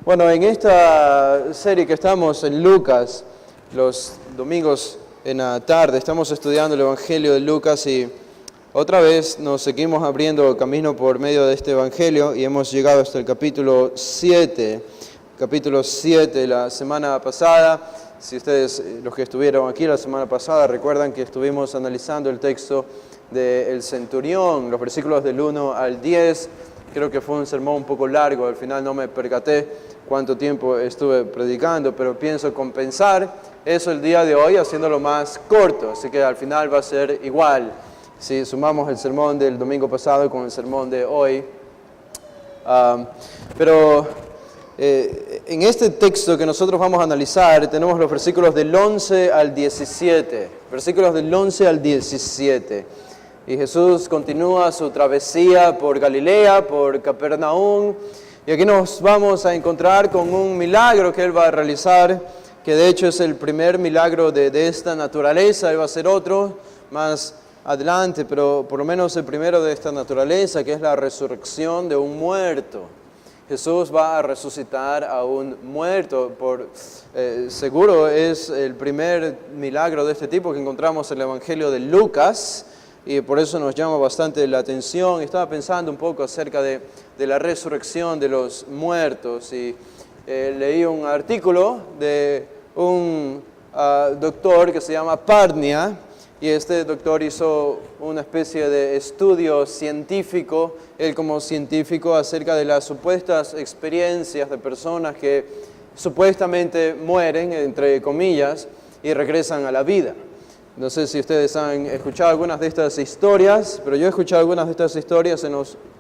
Bueno, en esta serie que estamos en Lucas, los domingos en la tarde, estamos estudiando el Evangelio de Lucas y otra vez nos seguimos abriendo camino por medio de este Evangelio y hemos llegado hasta el capítulo 7. Capítulo 7 la semana pasada. Si ustedes, los que estuvieron aquí la semana pasada, recuerdan que estuvimos analizando el texto del centurión, los versículos del 1 al 10. Creo que fue un sermón un poco largo, al final no me percaté cuánto tiempo estuve predicando, pero pienso compensar eso el día de hoy haciéndolo más corto, así que al final va a ser igual. Si sumamos el sermón del domingo pasado con el sermón de hoy. En este texto que nosotros vamos a analizar tenemos los versículos del 11 al 17. Versículos del 11 al 17. Y Jesús continúa su travesía por Galilea, por Capernaum. Y aquí nos vamos a encontrar con un milagro que Él va a realizar, que de hecho es el primer milagro de esta naturaleza. Él va a hacer otro más adelante, pero por lo menos el primero de esta naturaleza, que es la resurrección de un muerto. Jesús va a resucitar a un muerto. Seguro es el primer milagro de este tipo que encontramos en el Evangelio de Lucas. Y por eso nos llama bastante la atención. Estaba pensando un poco acerca de la resurrección de los muertos y leí un artículo de un doctor que se llama Parnia, y este doctor hizo una especie de estudio científico, él como científico, acerca de las supuestas experiencias de personas que supuestamente mueren, entre comillas, y regresan a la vida. No sé si ustedes han escuchado algunas de estas historias, pero yo he escuchado algunas de estas historias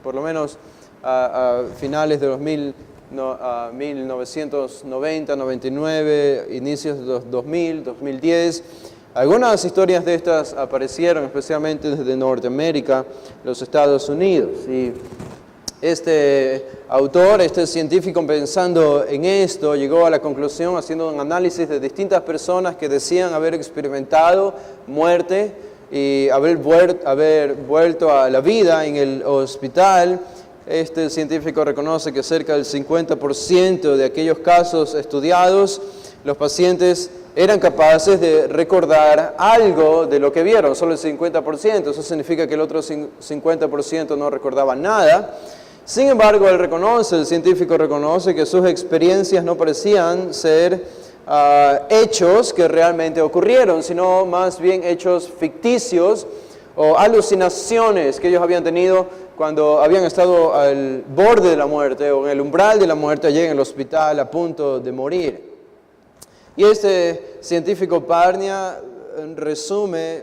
por lo menos a finales de los 1990, 99, inicios de los 2000, 2010. Algunas historias de estas aparecieron especialmente desde Norteamérica, los Estados Unidos. Y este autor, este científico, pensando en esto, llegó a la conclusión, haciendo un análisis de distintas personas que decían haber experimentado muerte y haber vuelto a la vida en el hospital. Este científico reconoce que cerca del 50% de aquellos casos estudiados, los pacientes eran capaces de recordar algo de lo que vieron, solo el 50%. Eso significa que el otro 50% no recordaba nada. Sin embargo, el científico reconoce que sus experiencias no parecían ser hechos que realmente ocurrieron, sino más bien hechos ficticios o alucinaciones que ellos habían tenido cuando habían estado al borde de la muerte o en el umbral de la muerte, allí en el hospital a punto de morir. Y este científico Parnia resume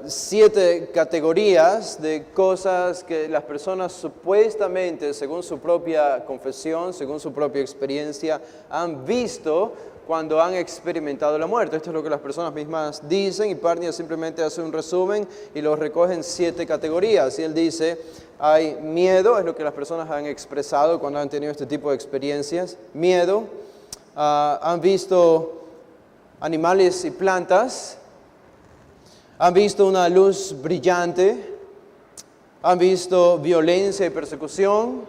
7 categorías de cosas que las personas supuestamente, según su propia confesión, según su propia experiencia, han visto cuando han experimentado la muerte. Esto es lo que las personas mismas dicen, y Parnia simplemente hace un resumen y los recoge en 7 categorías. Y él dice, hay miedo, es lo que las personas han expresado cuando han tenido este tipo de experiencias. Miedo, han visto animales y plantas, han visto una luz brillante, han visto violencia y persecución,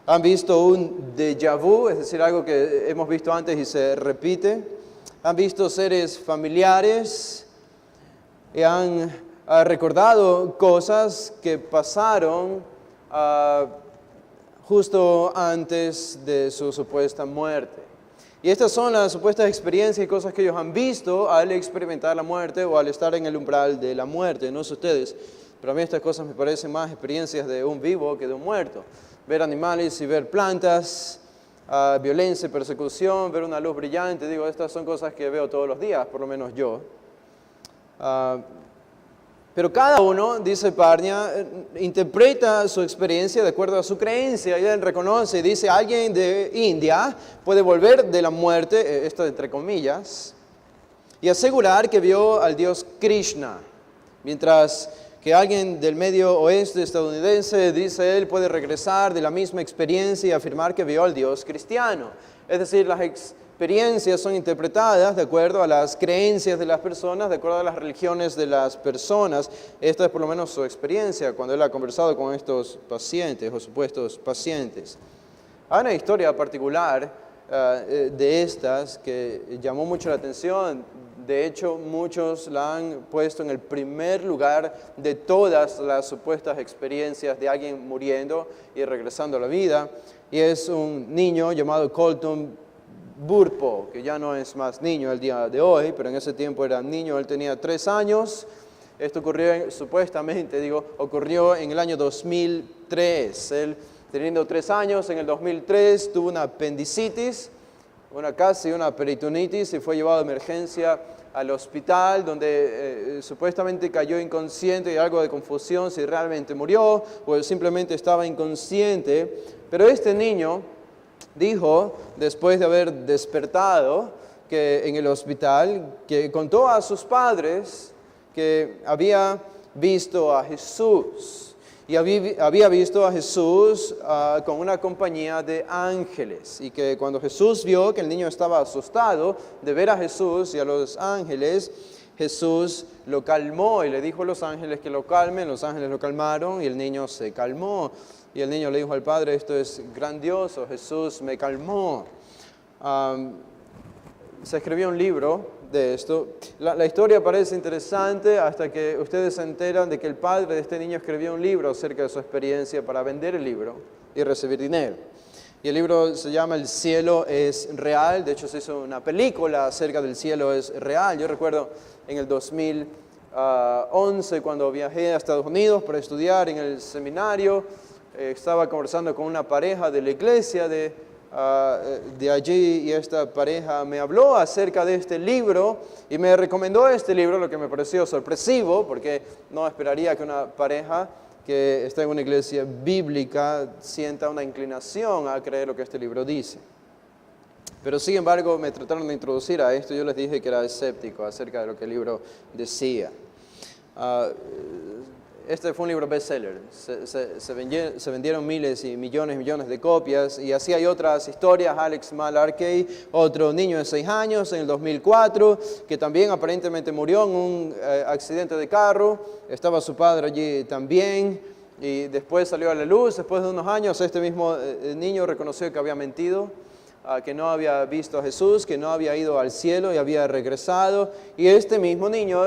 han visto un déjà vu, es decir, algo que hemos visto antes y se repite, han visto seres familiares y han recordado cosas que pasaron justo antes de su supuesta muerte. Y estas son las supuestas experiencias y cosas que ellos han visto al experimentar la muerte o al estar en el umbral de la muerte. No sé ustedes, pero a mí estas cosas me parecen más experiencias de un vivo que de un muerto. Ver animales y ver plantas, violencia, persecución, ver una luz brillante. Digo, estas son cosas que veo todos los días, por lo menos yo. Pero cada uno, dice Parnia, interpreta su experiencia de acuerdo a su creencia. Y él reconoce y dice, alguien de India puede volver de la muerte, esto entre comillas, y asegurar que vio al dios Krishna. Mientras que alguien del medio oeste estadounidense, dice él, puede regresar de la misma experiencia y afirmar que vio al dios cristiano. Es decir, las experiencias son interpretadas de acuerdo a las creencias de las personas, de acuerdo a las religiones de las personas. Esta es por lo menos su experiencia cuando él ha conversado con estos pacientes o supuestos pacientes. Hay una historia particular de estas que llamó mucho la atención. De hecho, muchos la han puesto en el primer lugar de todas las supuestas experiencias de alguien muriendo y regresando a la vida. Y es un niño llamado Colton Burpo, que ya no es más niño el día de hoy, pero en ese tiempo era niño, él tenía 3 años. Esto ocurrió, supuestamente, ocurrió en el año 2003. Él, teniendo 3 años, en el 2003 tuvo una apendicitis, casi una peritonitis, y fue llevado de emergencia al hospital, donde supuestamente cayó inconsciente y algo de confusión si realmente murió o simplemente estaba inconsciente. Pero este niño dijo, después de haber despertado en el hospital, que contó a sus padres que había visto a Jesús. Y había visto a Jesús con una compañía de ángeles. Y que cuando Jesús vio que el niño estaba asustado de ver a Jesús y a los ángeles, Jesús lo calmó y le dijo a los ángeles que lo calmen. Los ángeles lo calmaron y el niño se calmó. Y el niño le dijo al padre, esto es grandioso, Jesús me calmó. Se escribió un libro de esto. La historia parece interesante hasta que ustedes se enteran de que el padre de este niño escribió un libro acerca de su experiencia para vender el libro y recibir dinero. Y el libro se llama El cielo es real. De hecho, se hizo una película acerca del cielo es real. Yo recuerdo en el 2011, cuando viajé a Estados Unidos para estudiar en el seminario, estaba conversando con una pareja de la iglesia de allí, y esta pareja me habló acerca de este libro y me recomendó este libro, lo que me pareció sorpresivo, porque no esperaría que una pareja que está en una iglesia bíblica sienta una inclinación a creer lo que este libro dice. Pero sin embargo me trataron de introducir a esto. Yo les dije que era escéptico acerca de lo que el libro decía. Este fue un libro bestseller, se vendieron miles y millones de copias, y así hay otras historias. Alex Malarkey, otro niño de 6 años en el 2004, que también aparentemente murió en un accidente de carro. Estaba su padre allí también, y después salió a la luz, después de unos años, este mismo niño reconoció que había mentido, que no había visto a Jesús, que no había ido al cielo y había regresado. Y este mismo niño,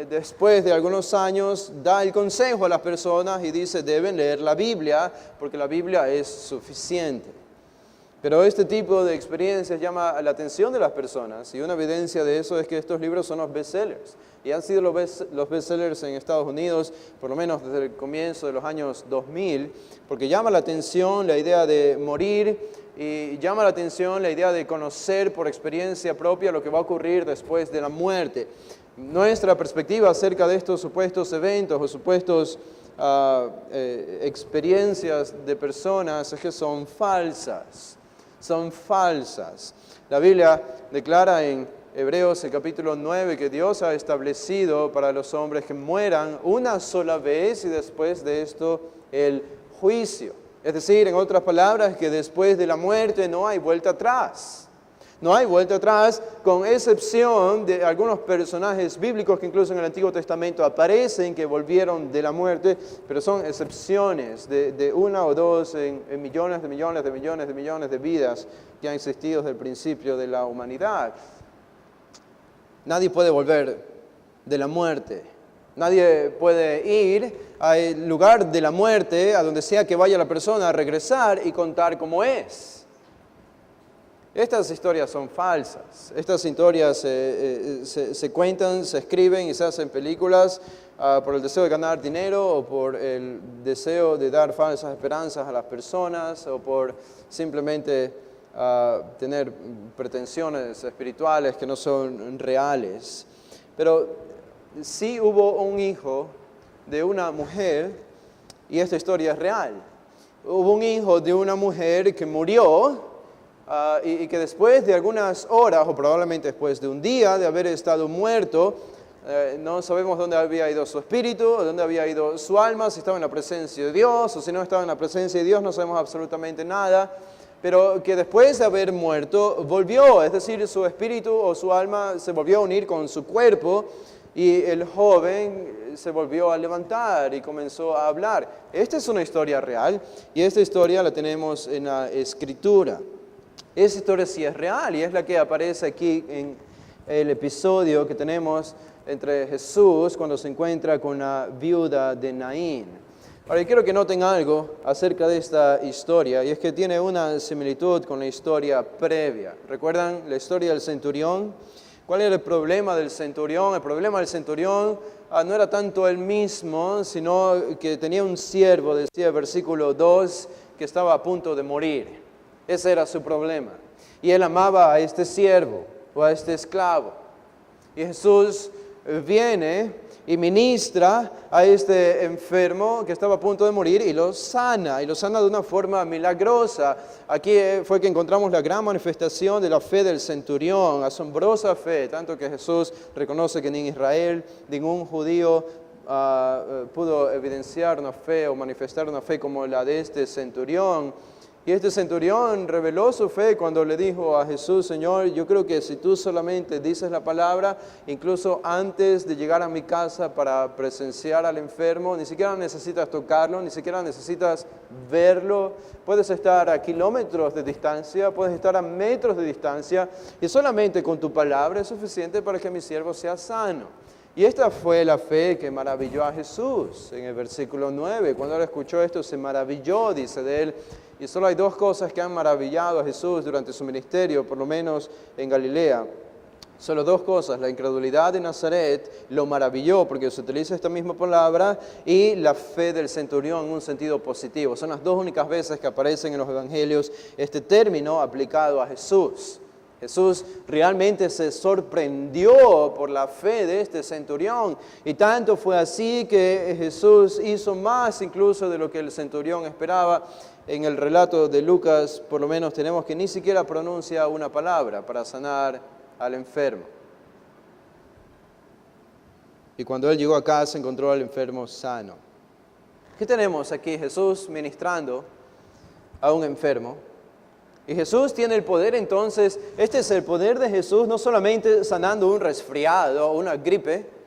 después de algunos años, da el consejo a las personas y dice, deben leer la Biblia, porque la Biblia es suficiente. Pero este tipo de experiencias llama la atención de las personas, y una evidencia de eso es que estos libros son los bestsellers. Y han sido los bestsellers en Estados Unidos, por lo menos desde el comienzo de los años 2000, porque llama la atención la idea de morir, y llama la atención la idea de conocer por experiencia propia lo que va a ocurrir después de la muerte. Nuestra perspectiva acerca de estos supuestos eventos o supuestos experiencias de personas es que son falsas. Son falsas. La Biblia declara en Hebreos el capítulo 9 que Dios ha establecido para los hombres que mueran una sola vez y después de esto el juicio. Es decir, en otras palabras, que después de la muerte no hay vuelta atrás. No hay vuelta atrás, con excepción de algunos personajes bíblicos que incluso en el Antiguo Testamento aparecen que volvieron de la muerte, pero son excepciones de una o dos en millones de vidas que han existido desde el principio de la humanidad. Nadie puede volver de la muerte. Nadie puede ir al lugar de la muerte, a donde sea que vaya la persona, a regresar y contar cómo es. Estas historias son falsas. Estas historias se cuentan, se escriben y se hacen películas por el deseo de ganar dinero, o por el deseo de dar falsas esperanzas a las personas, o por simplemente tener pretensiones espirituales que no son reales. Pero sí hubo un hijo de una mujer, y esta historia es real. Hubo un hijo de una mujer que murió, y que después de algunas horas, o probablemente después de un día de haber estado muerto, no sabemos dónde había ido su espíritu, o dónde había ido su alma, si estaba en la presencia de Dios, o si no estaba en la presencia de Dios, no sabemos absolutamente nada, pero que después de haber muerto volvió, es decir, su espíritu o su alma se volvió a unir con su cuerpo, y el joven se volvió a levantar y comenzó a hablar. Esta es una historia real y esta historia la tenemos en la Escritura. Esa historia sí es real y es la que aparece aquí en el episodio que tenemos entre Jesús cuando se encuentra con la viuda de Naín. Ahora, yo quiero que noten algo acerca de esta historia, y es que tiene una similitud con la historia previa. ¿Recuerdan la historia del centurión? ¿Cuál era el problema del centurión? El problema del centurión no era tanto él mismo, sino que tenía un siervo, decía el versículo 2, que estaba a punto de morir. Ese era su problema. Y él amaba a este siervo o a este esclavo. Y Jesús viene y ministra a este enfermo que estaba a punto de morir y lo sana de una forma milagrosa. Aquí fue que encontramos la gran manifestación de la fe del centurión, asombrosa fe, tanto que Jesús reconoce que ni en Israel ningún judío pudo evidenciar una fe o manifestar una fe como la de este centurión. Y este centurión reveló su fe cuando le dijo a Jesús: Señor, yo creo que si tú solamente dices la palabra, incluso antes de llegar a mi casa para presenciar al enfermo, ni siquiera necesitas tocarlo, ni siquiera necesitas verlo. Puedes estar a kilómetros de distancia, puedes estar a metros de distancia, y solamente con tu palabra es suficiente para que mi siervo sea sano. Y esta fue la fe que maravilló a Jesús. En el versículo 9, cuando él escuchó esto, se maravilló, dice de él. Y solo hay dos cosas que han maravillado a Jesús durante su ministerio, por lo menos en Galilea. Solo dos cosas: la incredulidad de Nazaret lo maravilló porque se utiliza esta misma palabra, y la fe del centurión en un sentido positivo. Son las dos únicas veces que aparecen en los evangelios este término aplicado a Jesús. Jesús realmente se sorprendió por la fe de este centurión, y tanto fue así que Jesús hizo más incluso de lo que el centurión esperaba. En el relato de Lucas, por lo menos, tenemos que ni siquiera pronuncia una palabra para sanar al enfermo. Y cuando él llegó a casa, encontró al enfermo sano. ¿Qué tenemos aquí? Jesús ministrando a un enfermo. Y Jesús tiene el poder, entonces, este es el poder de Jesús, no solamente sanando un resfriado o una gripe.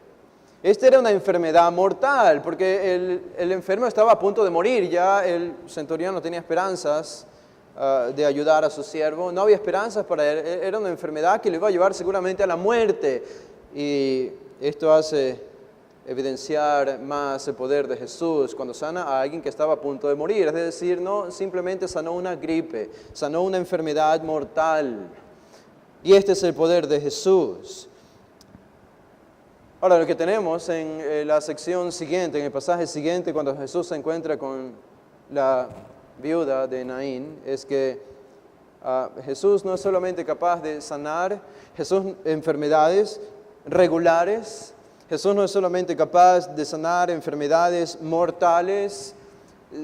Esta era una enfermedad mortal, porque el enfermo estaba a punto de morir. Ya el centurión no tenía esperanzas de ayudar a su siervo. No había esperanzas para él. Era una enfermedad que le iba a llevar seguramente a la muerte. Y esto hace evidenciar más el poder de Jesús cuando sana a alguien que estaba a punto de morir. Es decir, no simplemente sanó una gripe, sanó una enfermedad mortal. Y este es el poder de Jesús. Ahora, lo que tenemos en la sección siguiente, en el pasaje siguiente, cuando Jesús se encuentra con la viuda de Naín, es que Jesús no es solamente capaz de sanar enfermedades regulares. Jesús no es solamente capaz de sanar enfermedades mortales,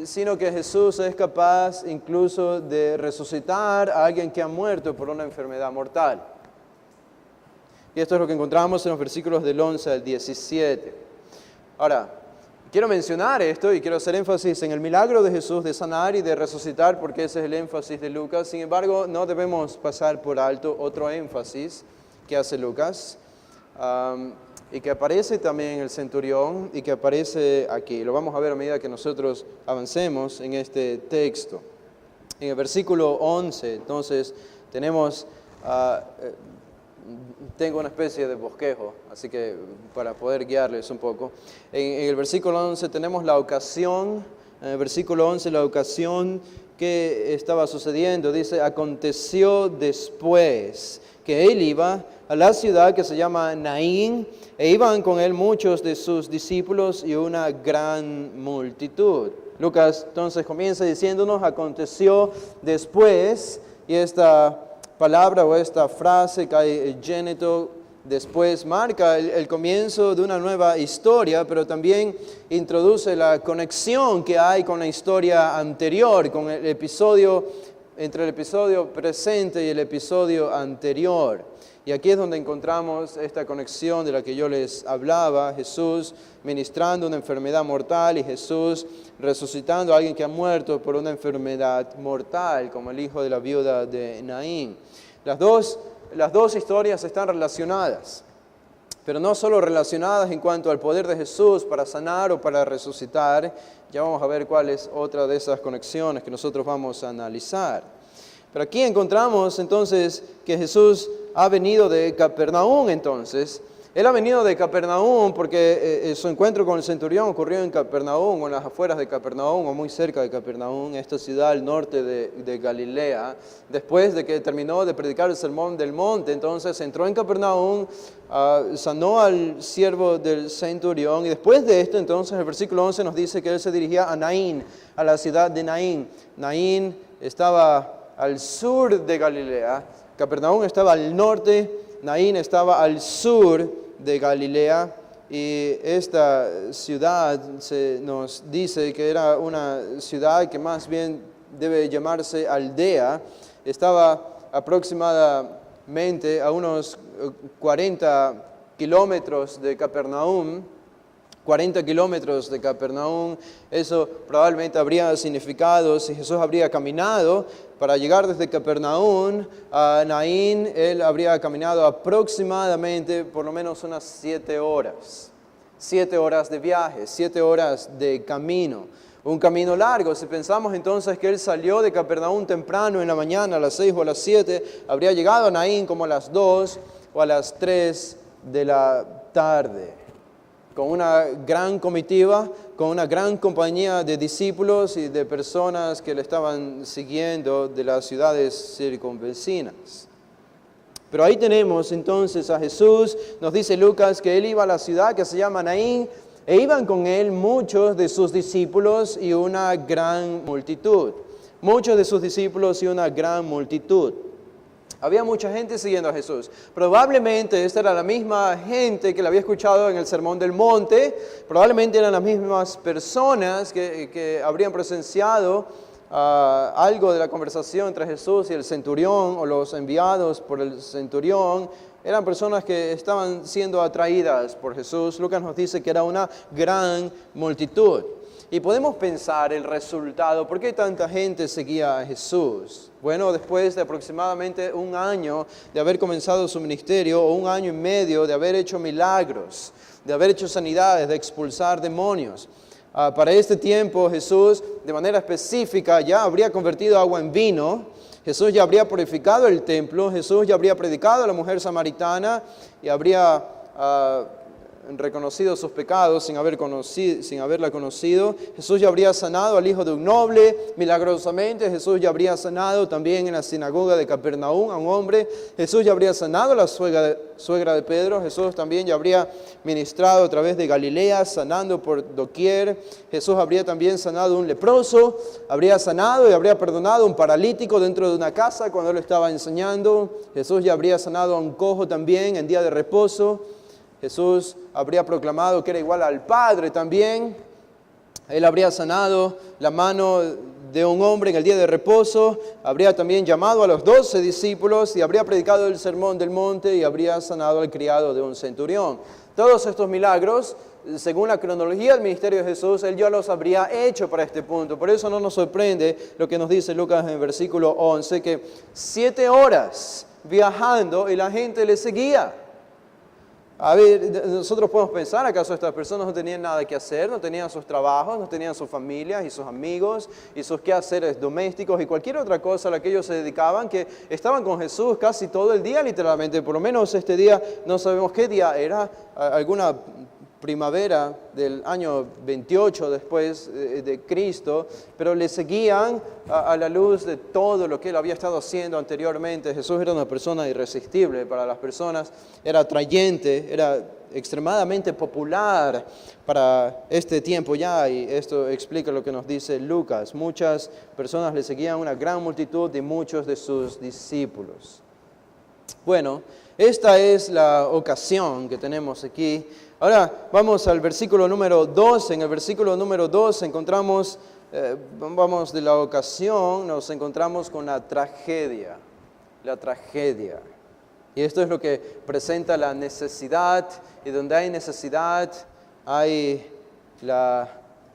sino que Jesús es capaz incluso de resucitar a alguien que ha muerto por una enfermedad mortal. Y esto es lo que encontramos en los versículos del 11 al 17. Ahora, quiero mencionar esto y quiero hacer énfasis en el milagro de Jesús de sanar y de resucitar, porque ese es el énfasis de Lucas. Sin embargo, no debemos pasar por alto otro énfasis que hace Lucas, y que aparece también en el centurión y que aparece aquí. Lo vamos a ver a medida que nosotros avancemos en este texto. En el versículo 11, entonces, tengo una especie de bosquejo, así que para poder guiarles un poco. En el versículo 11 tenemos la ocasión, en el versículo 11 la ocasión que estaba sucediendo. Dice: aconteció después que él iba a la ciudad que se llama Naín, e iban con él muchos de sus discípulos y una gran multitud. Lucas entonces comienza diciéndonos: aconteció después, y esta palabra o esta frase, kaigéneto, después marca el comienzo de una nueva historia, pero también introduce la conexión que hay con la historia anterior, con el episodio, entre el episodio presente y el episodio anterior. Y aquí es donde encontramos esta conexión de la que yo les hablaba: Jesús ministrando una enfermedad mortal y Jesús resucitando a alguien que ha muerto por una enfermedad mortal, como el hijo de la viuda de Naín. Las dos historias están relacionadas. pero no solo relacionadas en cuanto al poder de Jesús para sanar o para resucitar. Ya vamos a ver cuál es otra de esas conexiones que nosotros vamos a analizar. Pero aquí encontramos entonces que Jesús ha venido de Capernaum entonces. Él ha venido de Capernaum porque su encuentro con el centurión ocurrió en Capernaum, o en las afueras de Capernaum, o muy cerca de Capernaum, esta ciudad al norte de Galilea. Después de que terminó de predicar el sermón del monte, entonces entró en Capernaum, sanó al siervo del centurión, y después de esto, entonces el versículo 11 nos dice que él se dirigía a Naín, a la ciudad de Naín. Naín estaba al sur de Galilea, Capernaum estaba al norte, Naín estaba al sur de Galilea, y esta ciudad se nos dice que era una ciudad que más bien debe llamarse aldea. Estaba aproximadamente a unos 40 kilómetros de Capernaum. 40 kilómetros de Capernaum, eso probablemente habría significado, si Jesús habría caminado para llegar desde Capernaum a Naín, él habría caminado aproximadamente por lo menos unas 7 horas. 7 horas de viaje, 7 horas de camino. Un camino largo. Si pensamos entonces que él salió de Capernaum temprano en la mañana, a las 6 o a las 7, habría llegado a Naín como a las 2 o a las 3 de la tarde. Con una gran comitiva, con una gran compañía de discípulos y de personas que le estaban siguiendo de las ciudades circunvecinas. Pero ahí tenemos entonces a Jesús, nos dice Lucas que él iba a la ciudad que se llama Naín, e iban con él muchos de sus discípulos y una gran multitud. Muchos de sus discípulos y una gran multitud. Había mucha gente siguiendo a Jesús. Probablemente esta era la misma gente que le había escuchado en el Sermón del Monte. Probablemente eran las mismas personas que habrían presenciado algo de la conversación entre Jesús y el centurión, o los enviados por el centurión. Eran personas que estaban siendo atraídas por Jesús. Lucas nos dice que era una gran multitud. Y podemos pensar el resultado. ¿Por qué tanta gente seguía a Jesús? Bueno, después de aproximadamente un año de haber comenzado su ministerio, o un año y medio de haber hecho milagros, de haber hecho sanidades, de expulsar demonios. Para este tiempo Jesús, de manera específica, ya habría convertido agua en vino. Jesús ya habría purificado el templo. Jesús ya habría predicado a la mujer samaritana y habría reconocido sus pecados sin haberla conocido. Jesús ya habría sanado al hijo de un noble milagrosamente. Jesús ya habría sanado también en la sinagoga de Capernaum a un hombre. Jesús ya habría sanado a la suegra de Pedro. Jesús también ya habría ministrado a través de Galilea, sanando por doquier. Jesús habría también sanado a un leproso, habría sanado y habría perdonado a un paralítico dentro de una casa cuando él estaba enseñando. Jesús ya habría sanado a un cojo también en día de reposo. Jesús habría proclamado que era igual al Padre también. Él habría sanado la mano de un hombre en el día de reposo. Habría también llamado a los 12 discípulos y habría predicado el sermón del monte y habría sanado al criado de un centurión. Todos estos milagros, según la cronología del ministerio de Jesús, él ya los habría hecho para este punto. Por eso no nos sorprende lo que nos dice Lucas en el versículo 11, que 7 horas viajando y la gente le seguía. A ver, nosotros podemos pensar, ¿acaso estas personas no tenían nada que hacer? No tenían sus trabajos, no tenían sus familias y sus amigos y sus quehaceres domésticos y cualquier otra cosa a la que ellos se dedicaban, que estaban con Jesús casi todo el día literalmente. Por lo menos este día, no sabemos qué día era, alguna primavera del año 28 después de Cristo, pero le seguían a la luz de todo lo que él había estado haciendo anteriormente. Jesús era una persona irresistible para las personas, era atrayente, era extremadamente popular para este tiempo ya, y esto explica lo que nos dice Lucas. Muchas personas le seguían, una gran multitud de muchos de sus discípulos. Bueno, esta es la ocasión que tenemos aquí. Ahora vamos al versículo número 2. En el versículo número 2 encontramos, vamos de la ocasión, nos encontramos con la tragedia. La tragedia. Y esto es lo que presenta la necesidad, y donde hay necesidad hay la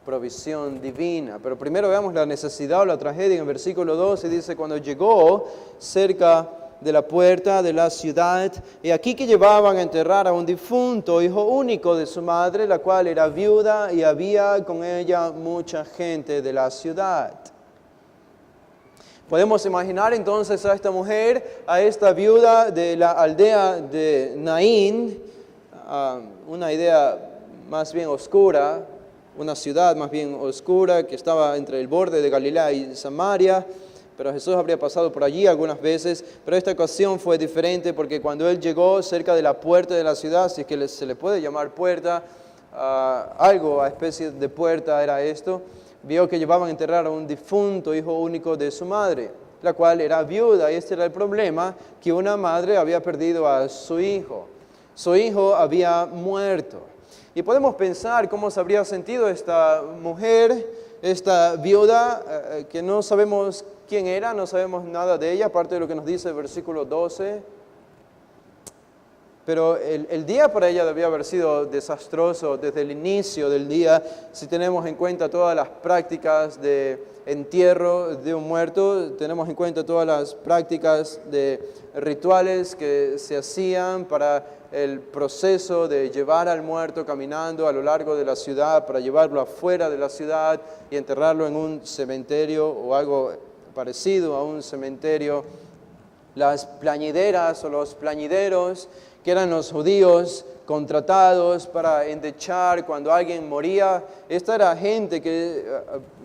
provisión divina. Pero primero veamos la necesidad o la tragedia en el versículo 2, y dice: cuando llegó cerca de la puerta de la ciudad. Y aquí que llevaban a enterrar a un difunto, hijo único de su madre, la cual era viuda, y había con ella mucha gente de la ciudad. Podemos imaginar entonces a esta mujer, a esta viuda de la aldea de Naín, una idea más bien oscura, una ciudad más bien oscura que estaba entre el borde de Galilea y Samaria, pero Jesús habría pasado por allí algunas veces, pero esta ocasión fue diferente porque cuando Él llegó cerca de la puerta de la ciudad, si es que se le puede llamar puerta, algo a especie de puerta era esto, vio que llevaban a enterrar a un difunto hijo único de su madre, la cual era viuda, y este era el problema, que una madre había perdido a su hijo. Su hijo había muerto. Y podemos pensar cómo se habría sentido esta mujer, esta viuda, que no sabemos quién era, no sabemos nada de ella, aparte de lo que nos dice el versículo 12. Pero el día para ella debía haber sido desastroso desde el inicio del día, si tenemos en cuenta todas las prácticas de entierro de un muerto, tenemos en cuenta todas las prácticas de rituales que se hacían para el proceso de llevar al muerto caminando a lo largo de la ciudad, para llevarlo afuera de la ciudad y enterrarlo en un cementerio o algo parecido a un cementerio. Las plañideras o los plañideros, que eran los judíos contratados para endechar cuando alguien moría. Esta era gente que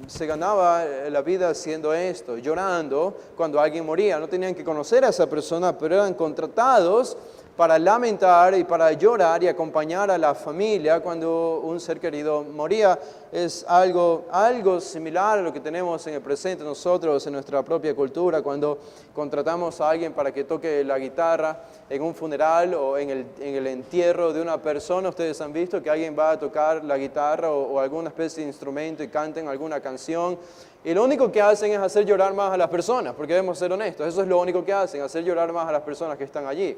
se ganaba la vida haciendo esto, llorando cuando alguien moría. No tenían que conocer a esa persona, pero eran contratados para lamentar y para llorar y acompañar a la familia cuando un ser querido moría. Es algo similar a lo que tenemos en el presente nosotros, en nuestra propia cultura, cuando contratamos a alguien para que toque la guitarra en un funeral o en el entierro de una persona. Ustedes han visto que alguien va a tocar la guitarra o alguna especie de instrumento y canten alguna canción. Y lo único que hacen es hacer llorar más a las personas, porque debemos ser honestos, eso es lo único que hacen, hacer llorar más a las personas que están allí.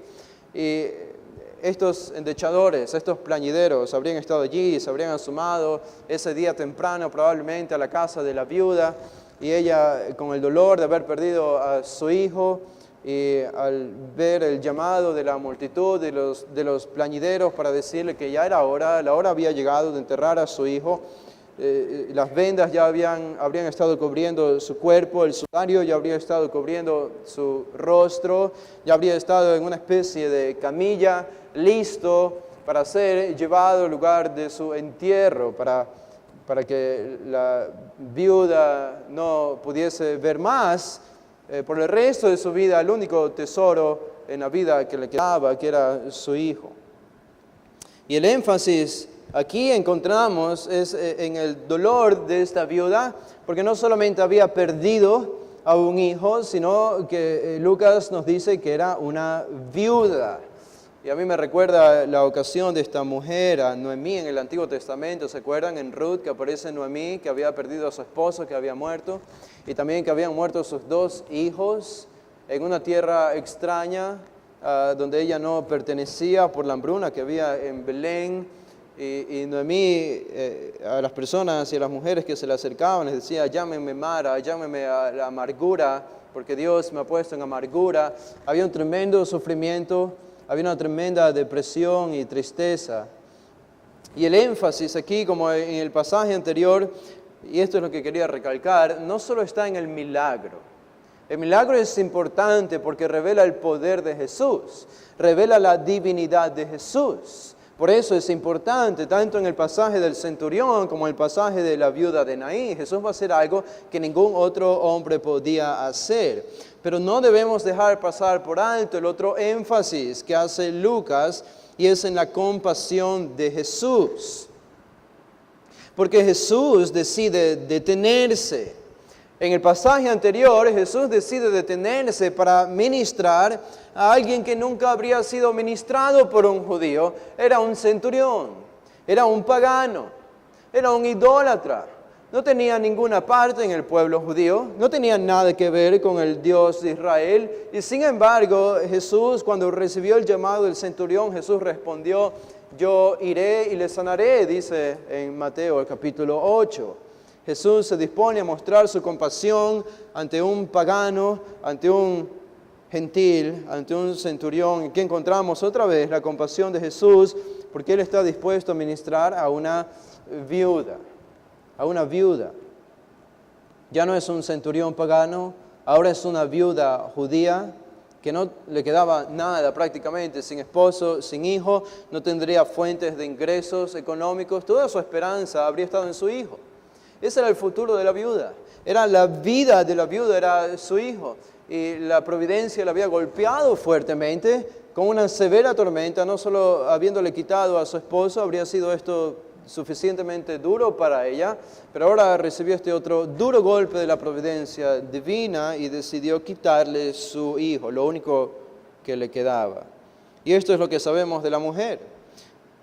Y estos endechadores, estos plañideros habrían estado allí, se habrían asomado ese día temprano probablemente a la casa de la viuda, y ella con el dolor de haber perdido a su hijo, y al ver el llamado de la multitud de los plañideros para decirle que ya era hora, la hora había llegado de enterrar a su hijo. Las vendas ya habrían estado cubriendo su cuerpo, el sudario ya habría estado cubriendo su rostro, ya habría estado en una especie de camilla, listo para ser llevado al lugar de su entierro, para que la viuda no pudiese ver más por el resto de su vida el único tesoro en la vida que le quedaba, que era su hijo. Y el énfasis aquí encontramos es en el dolor de esta viuda, porque no solamente había perdido a un hijo, sino que Lucas nos dice que era una viuda. Y a mí me recuerda la ocasión de esta mujer, a Noemí en el Antiguo Testamento. ¿Se acuerdan? En Ruth, que aparece Noemí, que había perdido a su esposo, que había muerto, y también que habían muerto sus 2 hijos en una tierra extraña, donde ella no pertenecía por la hambruna que había en Belén. Y Noemí a las personas y a las mujeres que se le acercaban les decía: llámenme Mara, llámenme a la amargura, porque Dios me ha puesto en amargura. Había un tremendo sufrimiento, había una tremenda depresión y tristeza. Y el énfasis aquí, como en el pasaje anterior, y esto es lo que quería recalcar, no solo está en el milagro. El milagro es importante porque revela el poder de Jesús, revela la divinidad de Jesús. Por eso es importante, tanto en el pasaje del centurión como en el pasaje de la viuda de Naín. Jesús va a hacer algo que ningún otro hombre podía hacer. Pero no debemos dejar pasar por alto el otro énfasis que hace Lucas, y es en la compasión de Jesús. Porque Jesús decide detenerse. En el pasaje anterior, Jesús decide detenerse para ministrar a alguien que nunca habría sido ministrado por un judío. Era un centurión, era un pagano, era un idólatra. No tenía ninguna parte en el pueblo judío, no tenía nada que ver con el Dios de Israel. Y sin embargo, Jesús, cuando recibió el llamado del centurión, Jesús respondió: yo iré y le sanaré, dice en Mateo el capítulo 8. Jesús se dispone a mostrar su compasión ante un pagano, ante un gentil ante un centurión. Y que encontramos otra vez la compasión de Jesús, porque Él está dispuesto a ministrar a una viuda. A una viuda. Ya no es un centurión pagano, ahora es una viuda judía que no le quedaba nada prácticamente, sin esposo, sin hijo, no tendría fuentes de ingresos económicos. Toda su esperanza habría estado en su hijo. Ese era el futuro de la viuda. Era la vida de la viuda, era su hijo. Y la providencia la había golpeado fuertemente con una severa tormenta, no solo habiéndole quitado a su esposo, habría sido esto suficientemente duro para ella, pero ahora recibió este otro duro golpe de la providencia divina y decidió quitarle su hijo, lo único que le quedaba. Y esto es lo que sabemos de la mujer.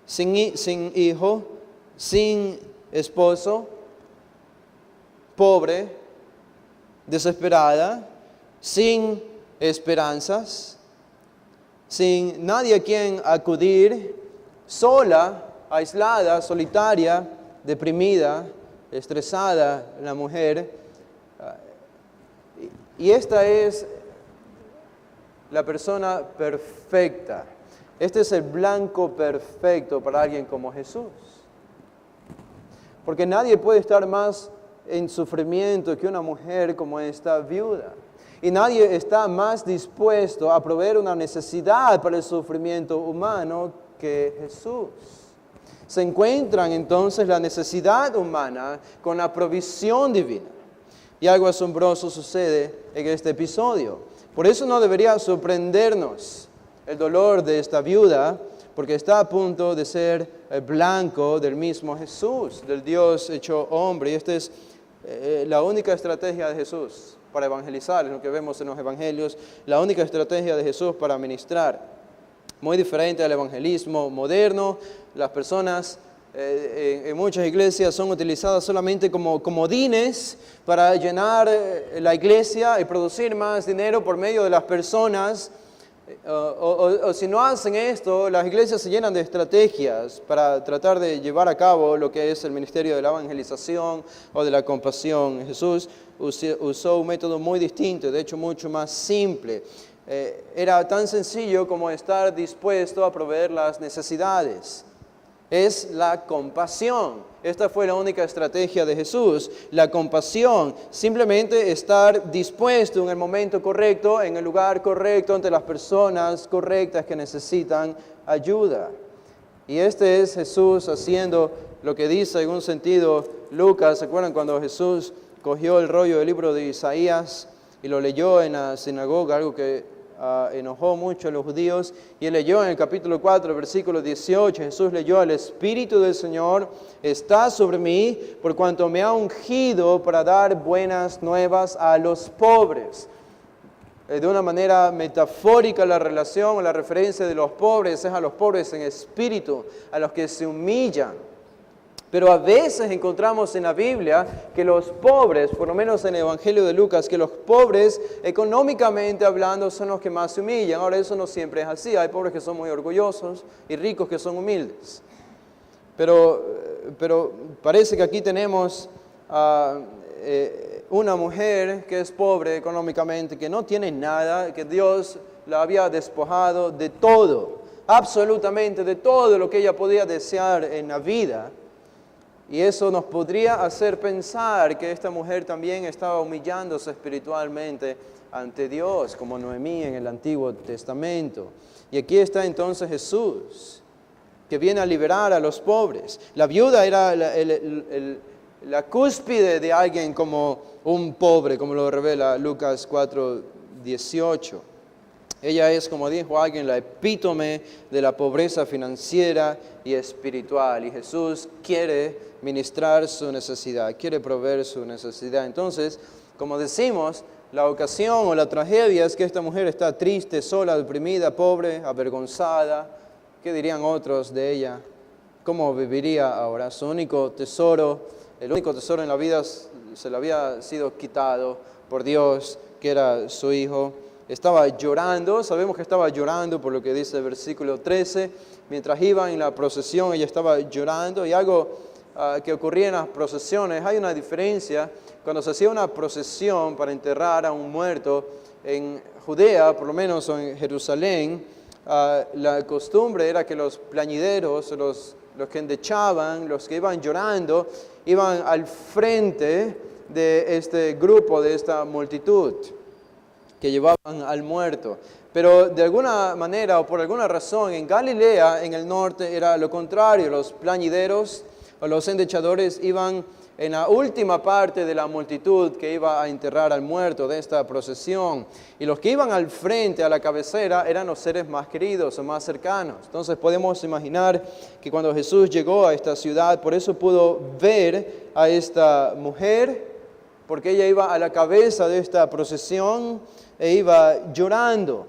Sin hijo, sin esposo, pobre, desesperada, sin esperanzas, sin nadie a quien acudir, sola, aislada, solitaria, deprimida, estresada, la mujer. Y esta es la persona perfecta. Este es el blanco perfecto para alguien como Jesús. Porque nadie puede estar más en sufrimiento que una mujer como esta viuda. Y nadie está más dispuesto a proveer una necesidad para el sufrimiento humano que Jesús. Se encuentran entonces la necesidad humana con la provisión divina. Y algo asombroso sucede en este episodio. Por eso no debería sorprendernos el dolor de esta viuda, porque está a punto de ser el blanco del mismo Jesús, del Dios hecho hombre. Y esta es la única estrategia de Jesús para evangelizar, es lo que vemos en los evangelios, la única estrategia de Jesús para ministrar. Muy diferente al evangelismo moderno, las personas en muchas iglesias son utilizadas solamente como comodines para llenar la iglesia y producir más dinero por medio de las personas. O si no hacen esto, las iglesias se llenan de estrategias para tratar de llevar a cabo lo que es el ministerio de la evangelización o de la compasión. Jesús usó un método muy distinto, de hecho mucho más simple. Era tan sencillo como estar dispuesto a proveer las necesidades. Es la compasión. Esta fue la única estrategia de Jesús, la compasión. Simplemente estar dispuesto en el momento correcto, en el lugar correcto, ante las personas correctas que necesitan ayuda. Y este es Jesús haciendo lo que dice en un sentido Lucas. ¿Se acuerdan cuando Jesús cogió el rollo del libro de Isaías y lo leyó en la sinagoga, algo que enojó mucho a los judíos? Y él leyó en el capítulo 4, versículo 18, Jesús leyó: el Espíritu del Señor está sobre mí, por cuanto me ha ungido para dar buenas nuevas a los pobres. De una manera metafórica, la relación o la referencia de los pobres es a los pobres en espíritu, a los que se humillan. Pero a veces encontramos en la Biblia que los pobres, por lo menos en el Evangelio de Lucas, que los pobres, económicamente hablando, son los que más se humillan. Ahora, eso no siempre es así. Hay pobres que son muy orgullosos y ricos que son humildes. Pero parece que aquí tenemos una mujer que es pobre económicamente, que no tiene nada, que Dios la había despojado de todo, absolutamente de todo lo que ella podía desear en la vida. Y eso nos podría hacer pensar que esta mujer también estaba humillándose espiritualmente ante Dios, como Noemí en el Antiguo Testamento. Y aquí está entonces Jesús, que viene a liberar a los pobres. La viuda era la cúspide de alguien como un pobre, como lo revela Lucas 4:18. Ella es, como dijo alguien, la epítome de la pobreza financiera y espiritual. Y Jesús quiere ministrar su necesidad, quiere proveer su necesidad. Entonces, como decimos, la ocasión o la tragedia es que esta mujer está triste, sola, deprimida, pobre, avergonzada. ¿Qué dirían otros de ella? ¿Cómo viviría ahora? Su único tesoro, el único tesoro en la vida se le había sido quitado por Dios, que era su hijo. Estaba llorando, sabemos que estaba llorando por lo que dice el versículo 13. Mientras iba en la procesión, ella estaba llorando. Y algo que ocurría en las procesiones, hay una diferencia. Cuando se hacía una procesión para enterrar a un muerto, en Judea, por lo menos en Jerusalén, la costumbre era que los plañideros, los que endechaban, los que iban llorando, iban al frente de este grupo, de esta multitud que llevaban al muerto. Pero de alguna manera o por alguna razón en Galilea, en el norte, era lo contrario. Los plañideros o los endechadores iban en la última parte de la multitud que iba a enterrar al muerto de esta procesión. Y los que iban al frente, a la cabecera, eran los seres más queridos o más cercanos. Entonces podemos imaginar que cuando Jesús llegó a esta ciudad, por eso pudo ver a esta mujer, porque ella iba a la cabeza de esta procesión e iba llorando.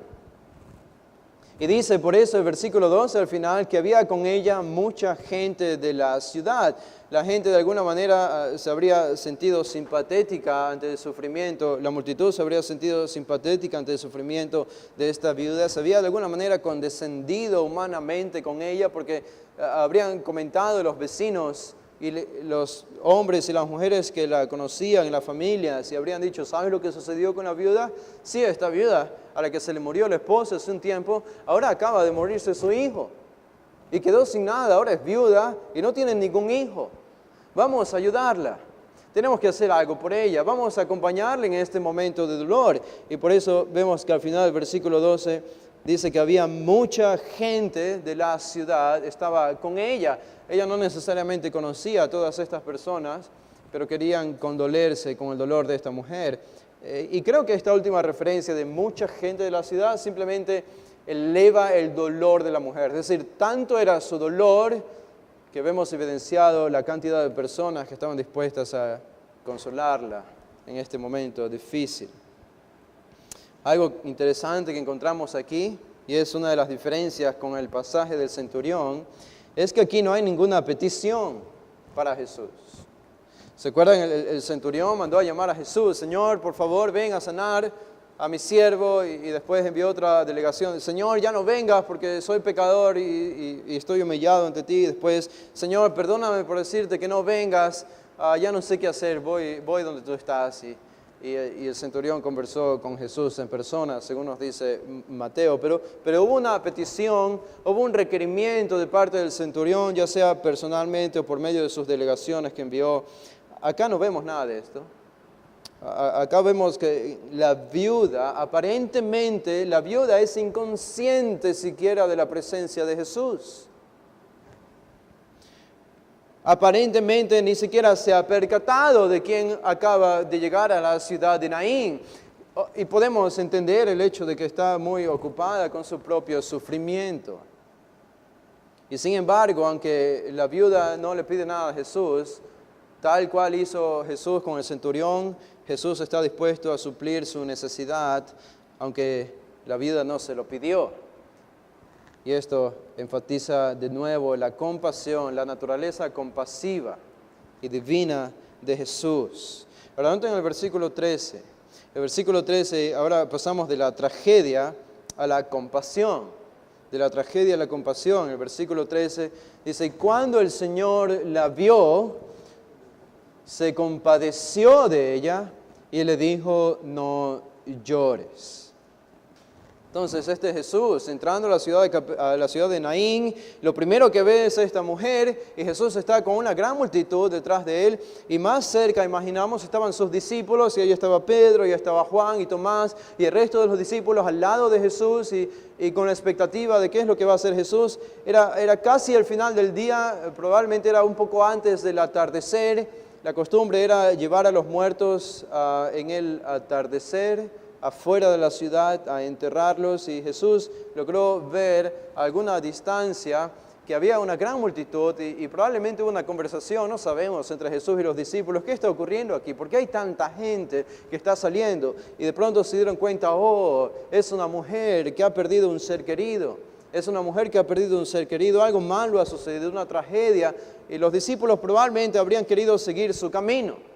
Y dice por eso el versículo 12 al final que había con ella mucha gente de la ciudad. La gente de alguna manera se habría sentido simpatética ante el sufrimiento, la multitud se habría sentido simpatética ante el sufrimiento de esta viuda, se había de alguna manera condescendido humanamente con ella porque habrían comentado los vecinos y los hombres y las mujeres que la conocían en la familia, si habrían dicho, ¿sabes lo que sucedió con la viuda? Sí, esta viuda a la que se le murió el esposo hace un tiempo, ahora acaba de morirse su hijo. Y quedó sin nada, ahora es viuda y no tiene ningún hijo. Vamos a ayudarla. Tenemos que hacer algo por ella. Vamos a acompañarla en este momento de dolor. Y por eso vemos que al final del versículo 12 dice que había mucha gente de la ciudad, estaba con ella. Ella no necesariamente conocía a todas estas personas, pero querían condolerse con el dolor de esta mujer. Y creo que esta última referencia de mucha gente de la ciudad simplemente eleva el dolor de la mujer. Es decir, tanto era su dolor que vemos evidenciado la cantidad de personas que estaban dispuestas a consolarla en este momento difícil. Algo interesante que encontramos aquí, y es una de las diferencias con el pasaje del centurión, es que aquí no hay ninguna petición para Jesús. ¿Se acuerdan? El centurión mandó a llamar a Jesús, Señor, por favor, ven a sanar a mi siervo, y después envió otra delegación, Señor, ya no vengas porque soy pecador y estoy humillado ante ti. Después, Señor, perdóname por decirte que no vengas, ya no sé qué hacer, voy donde tú estás. Y el centurión conversó con Jesús en persona, según nos dice Mateo, pero hubo una petición, hubo un requerimiento de parte del centurión, ya sea personalmente o por medio de sus delegaciones que envió. Acá no vemos nada de esto. Acá vemos que la viuda, aparentemente, la viuda es inconsciente siquiera de la presencia de Jesús. Aparentemente ni siquiera se ha percatado de quién acaba de llegar a la ciudad de Naín. Y podemos entender el hecho de que está muy ocupada con su propio sufrimiento. Y sin embargo, aunque la viuda no le pide nada a Jesús, tal cual hizo Jesús con el centurión, Jesús está dispuesto a suplir su necesidad, aunque la viuda no se lo pidió. Y esto enfatiza de nuevo la compasión, la naturaleza compasiva y divina de Jesús. Ahora noten el versículo 13. El versículo 13, ahora pasamos de la tragedia a la compasión. De la tragedia a la compasión. El versículo 13 dice, cuando el Señor la vio, se compadeció de ella y le dijo, no llores. Entonces este Jesús, entrando a la ciudad de Naín, lo primero que ve es esta mujer, y Jesús está con una gran multitud detrás de él, y más cerca, imaginamos, estaban sus discípulos, y ahí estaba Pedro, y ahí estaba Juan y Tomás, y el resto de los discípulos al lado de Jesús, y con la expectativa de qué es lo que va a hacer Jesús. Era casi el final del día, probablemente era un poco antes del atardecer. La costumbre era llevar a los muertos en el atardecer, afuera de la ciudad, a enterrarlos, y Jesús logró ver a alguna distancia que había una gran multitud y probablemente hubo una conversación, no sabemos, entre Jesús y los discípulos. ¿Qué está ocurriendo aquí? ¿Por qué hay tanta gente que está saliendo? Y de pronto se dieron cuenta, es una mujer que ha perdido un ser querido. Es una mujer que ha perdido un ser querido, algo malo ha sucedido, una tragedia, y los discípulos probablemente habrían querido seguir su camino.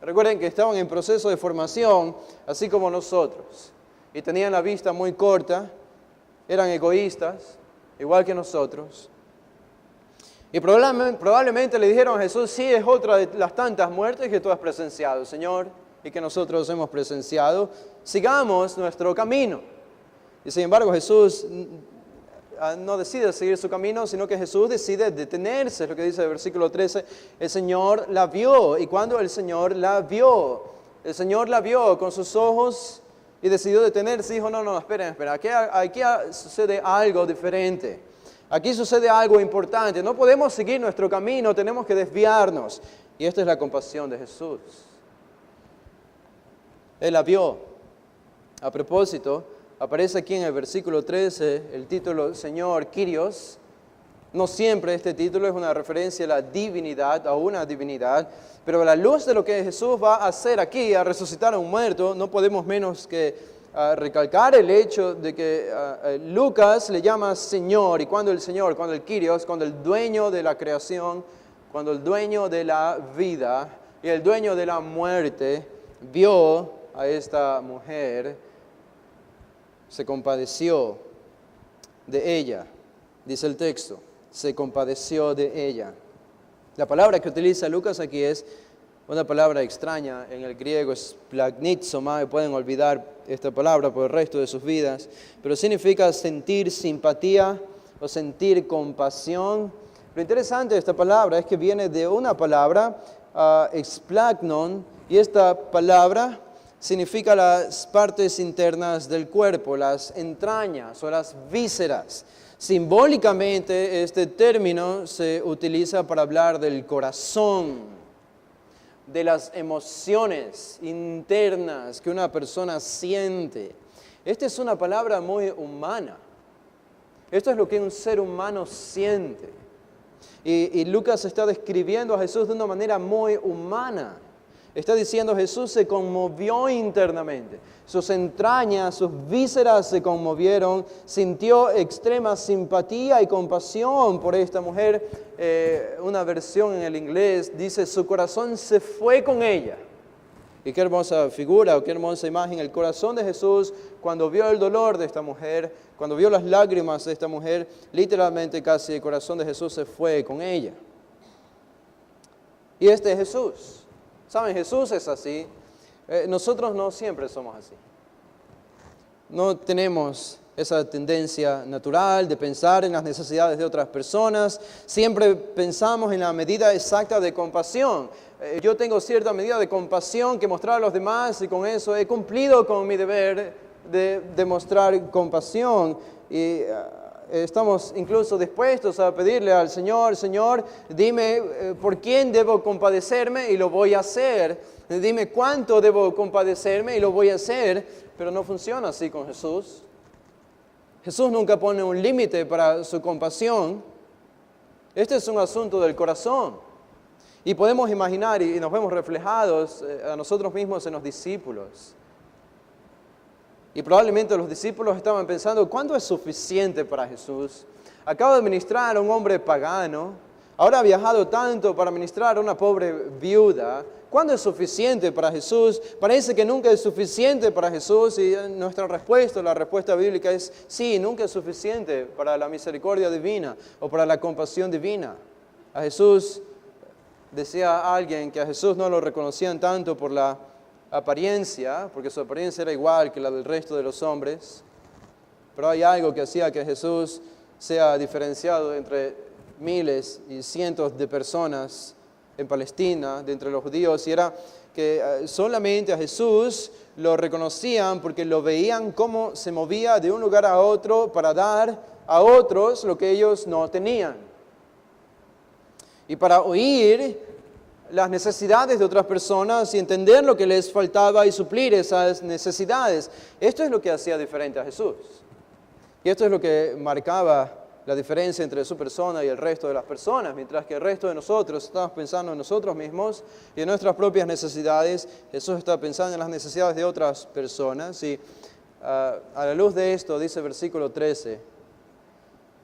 Recuerden que estaban en proceso de formación, así como nosotros, y tenían la vista muy corta, eran egoístas, igual que nosotros. Y probablemente le dijeron a Jesús, sí, es otra de las tantas muertes que tú has presenciado, Señor. y que nosotros hemos presenciado, sigamos nuestro camino. Y sin embargo Jesús no decide seguir su camino, sino que Jesús decide detenerse, es lo que dice el versículo 13. El Señor la vio, y cuando el Señor la vio con sus ojos y decidió detenerse, dijo, no, esperen, aquí sucede algo diferente. Aquí sucede algo importante, no podemos seguir nuestro camino, tenemos que desviarnos. Y esta es la compasión de Jesús. Él la vio. A propósito, aparece aquí en el versículo 13 el título Señor, Kyrios. No siempre este título es una referencia a la divinidad, a una divinidad, pero a la luz de lo que Jesús va a hacer aquí, a resucitar a un muerto, no podemos menos que recalcar el hecho de que Lucas le llama Señor, y cuando el Kyrios, cuando el dueño de la creación, cuando el dueño de la vida y el dueño de la muerte vio a esta mujer, se compadeció de ella, dice el texto, se compadeció de ella. La palabra que utiliza Lucas aquí es una palabra extraña, en el griego es splagnizomai, pueden olvidar esta palabra por el resto de sus vidas, pero significa sentir simpatía o sentir compasión. Lo interesante de esta palabra es que viene de una palabra, explagnon, y esta palabra significa las partes internas del cuerpo, las entrañas o las vísceras. Simbólicamente este término se utiliza para hablar del corazón, de las emociones internas que una persona siente. Esta es una palabra muy humana. Esto es lo que un ser humano siente. Y Lucas está describiendo a Jesús de una manera muy humana. Está diciendo Jesús se conmovió internamente. Sus entrañas, sus vísceras se conmovieron. Sintió extrema simpatía y compasión por esta mujer. Una versión en el inglés dice su corazón se fue con ella. Y qué hermosa figura o qué hermosa imagen. El corazón de Jesús cuando vio el dolor de esta mujer, cuando vio las lágrimas de esta mujer, literalmente casi el corazón de Jesús se fue con ella. Y este es Jesús. ¿Saben? Jesús es así. Nosotros no siempre somos así. No tenemos esa tendencia natural de pensar en las necesidades de otras personas. Siempre pensamos en la medida exacta de compasión. Yo tengo cierta medida de compasión que mostrar a los demás y con eso he cumplido con mi deber de demostrar compasión. Y estamos incluso dispuestos a pedirle al Señor, Señor, dime por quién debo compadecerme y lo voy a hacer. Dime cuánto debo compadecerme y lo voy a hacer. Pero no funciona así con Jesús. Jesús nunca pone un límite para su compasión. Este es un asunto del corazón. Y podemos imaginar y nos vemos reflejados a nosotros mismos en los discípulos. Y probablemente los discípulos estaban pensando, ¿cuánto es suficiente para Jesús? Acaba de ministrar a un hombre pagano, ahora ha viajado tanto para ministrar a una pobre viuda. ¿Cuándo es suficiente para Jesús? Parece que nunca es suficiente para Jesús y nuestra respuesta, la respuesta bíblica es sí, nunca es suficiente para la misericordia divina o para la compasión divina. A Jesús, decía alguien que a Jesús no lo reconocían tanto por la apariencia, porque su apariencia era igual que la del resto de los hombres, pero hay algo que hacía que Jesús sea diferenciado entre miles y cientos de personas en Palestina, de entre los judíos, y era que solamente a Jesús lo reconocían porque lo veían cómo se movía de un lugar a otro para dar a otros lo que ellos no tenían. Y para oír las necesidades de otras personas y entender lo que les faltaba y suplir esas necesidades. Esto es lo que hacía diferente a Jesús. Y esto es lo que marcaba la diferencia entre su persona y el resto de las personas. Mientras que el resto de nosotros estamos pensando en nosotros mismos y en nuestras propias necesidades, Jesús está pensando en las necesidades de otras personas. Y a la luz de esto, dice el versículo 13,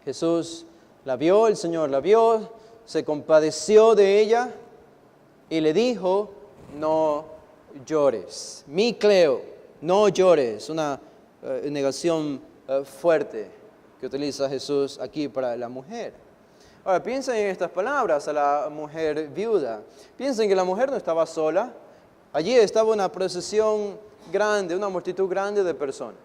Jesús la vio, el Señor la vio, se compadeció de ella y le dijo, no llores. Mikleo, no llores. Una negación fuerte que utiliza Jesús aquí para la mujer. Ahora, piensen en estas palabras a la mujer viuda. Piensen que la mujer no estaba sola. Allí estaba una procesión grande, una multitud grande de personas.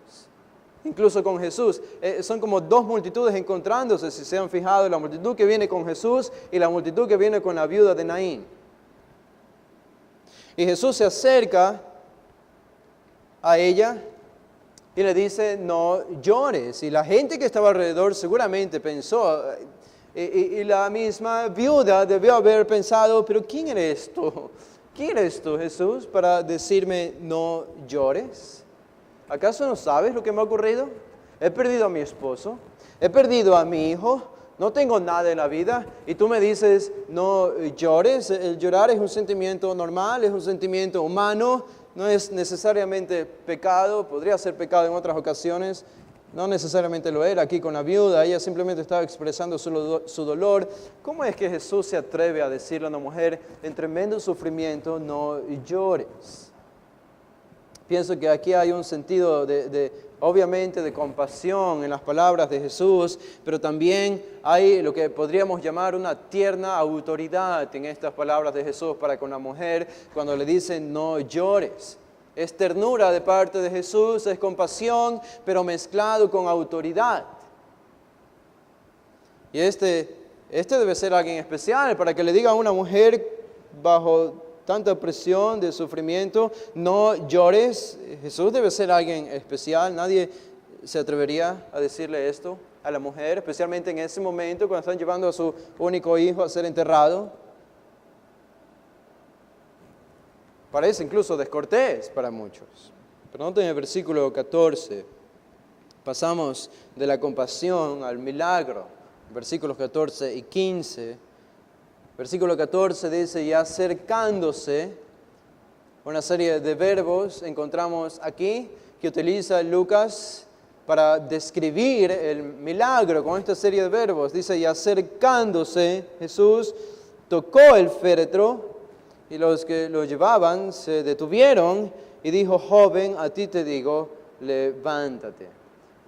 Incluso con Jesús. Son como dos multitudes encontrándose, si se han fijado, la multitud que viene con Jesús y la multitud que viene con la viuda de Naín. Y Jesús se acerca a ella y le dice, no llores. Y la gente que estaba alrededor seguramente pensó, y la misma viuda debió haber pensado, pero ¿quién eres tú? ¿Quién eres tú, Jesús, para decirme no llores? ¿Acaso no sabes lo que me ha ocurrido? He perdido a mi esposo, he perdido a mi hijo, no tengo nada en la vida y tú me dices no llores. El llorar es un sentimiento normal, es un sentimiento humano, no es necesariamente pecado, podría ser pecado en otras ocasiones, no necesariamente lo era aquí con la viuda, ella simplemente estaba expresando su dolor. ¿Cómo es que Jesús se atreve a decirle a una mujer en tremendo sufrimiento no llores? Pienso que aquí hay un sentido obviamente de compasión en las palabras de Jesús, pero también hay lo que podríamos llamar una tierna autoridad en estas palabras de Jesús para con la mujer cuando le dicen no llores. Es ternura de parte de Jesús, es compasión, pero mezclado con autoridad. Y este debe ser alguien especial para que le diga a una mujer bajo tanta presión de sufrimiento, no llores. Jesús debe ser alguien especial. Nadie se atrevería a decirle esto a la mujer, especialmente en ese momento cuando están llevando a su único hijo a ser enterrado. Parece incluso descortés para muchos. Pero noten el versículo 14. Pasamos de la compasión al milagro. Versículos 14 y 15. Versículo 14 dice, y acercándose, una serie de verbos encontramos aquí que utiliza Lucas para describir el milagro con esta serie de verbos. Dice, y acercándose, Jesús tocó el féretro y los que lo llevaban se detuvieron y dijo, joven, a ti te digo, levántate.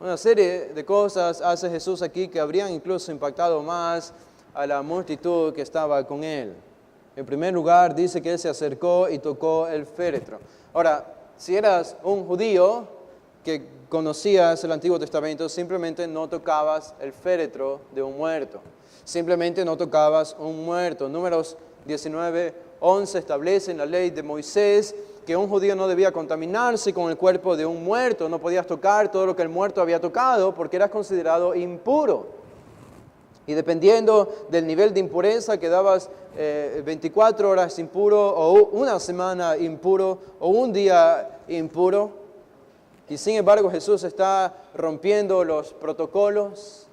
Una serie de cosas hace Jesús aquí que habrían incluso impactado más a la multitud que estaba con él. En primer lugar, dice que él se acercó y tocó el féretro. Ahora, si eras un judío que conocías el Antiguo Testamento, simplemente no tocabas el féretro de un muerto. Simplemente no tocabas un muerto. Números 19:11 establece en la ley de Moisés que un judío no debía contaminarse con el cuerpo de un muerto. No podías tocar todo lo que el muerto había tocado porque eras considerado impuro. Y dependiendo del nivel de impureza, quedabas 24 horas impuro, o una semana impuro, o un día impuro. Y sin embargo Jesús está rompiendo los protocolos,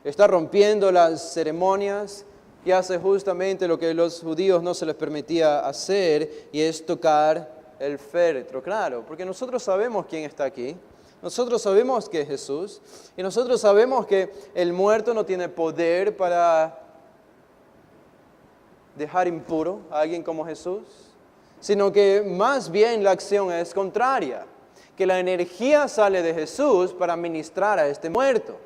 está rompiendo las ceremonias, y hace justamente lo que a los judíos no se les permitía hacer, y es tocar el féretro. Claro, porque nosotros sabemos quién está aquí. Nosotros sabemos que es Jesús y nosotros sabemos que el muerto no tiene poder para dejar impuro a alguien como Jesús, sino que más bien la acción es contraria, que la energía sale de Jesús para ministrar a este muerto.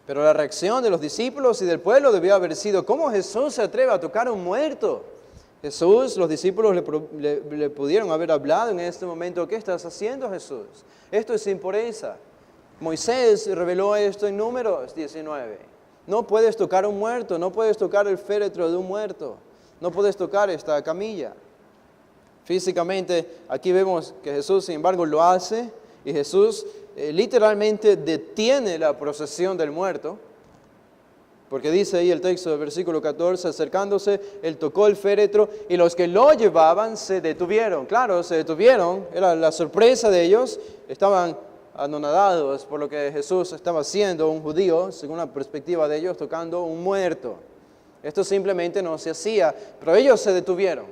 Pero la reacción de los discípulos y del pueblo debió haber sido, ¿cómo Jesús se atreve a tocar a un muerto? Jesús, los discípulos le pudieron haber hablado en este momento, ¿qué estás haciendo, Jesús? Esto es impureza. Moisés reveló esto en Números 19. No puedes tocar a un muerto, no puedes tocar el féretro de un muerto, no puedes tocar esta camilla. Físicamente, aquí vemos que Jesús, sin embargo, lo hace, y Jesús literalmente detiene la procesión del muerto. Porque dice ahí el texto del versículo 14, acercándose, él tocó el féretro y los que lo llevaban se detuvieron. Claro, se detuvieron, era la sorpresa de ellos, estaban anonadados por lo que Jesús estaba haciendo, un judío, según la perspectiva de ellos, tocando un muerto. Esto simplemente no se hacía, pero ellos se detuvieron.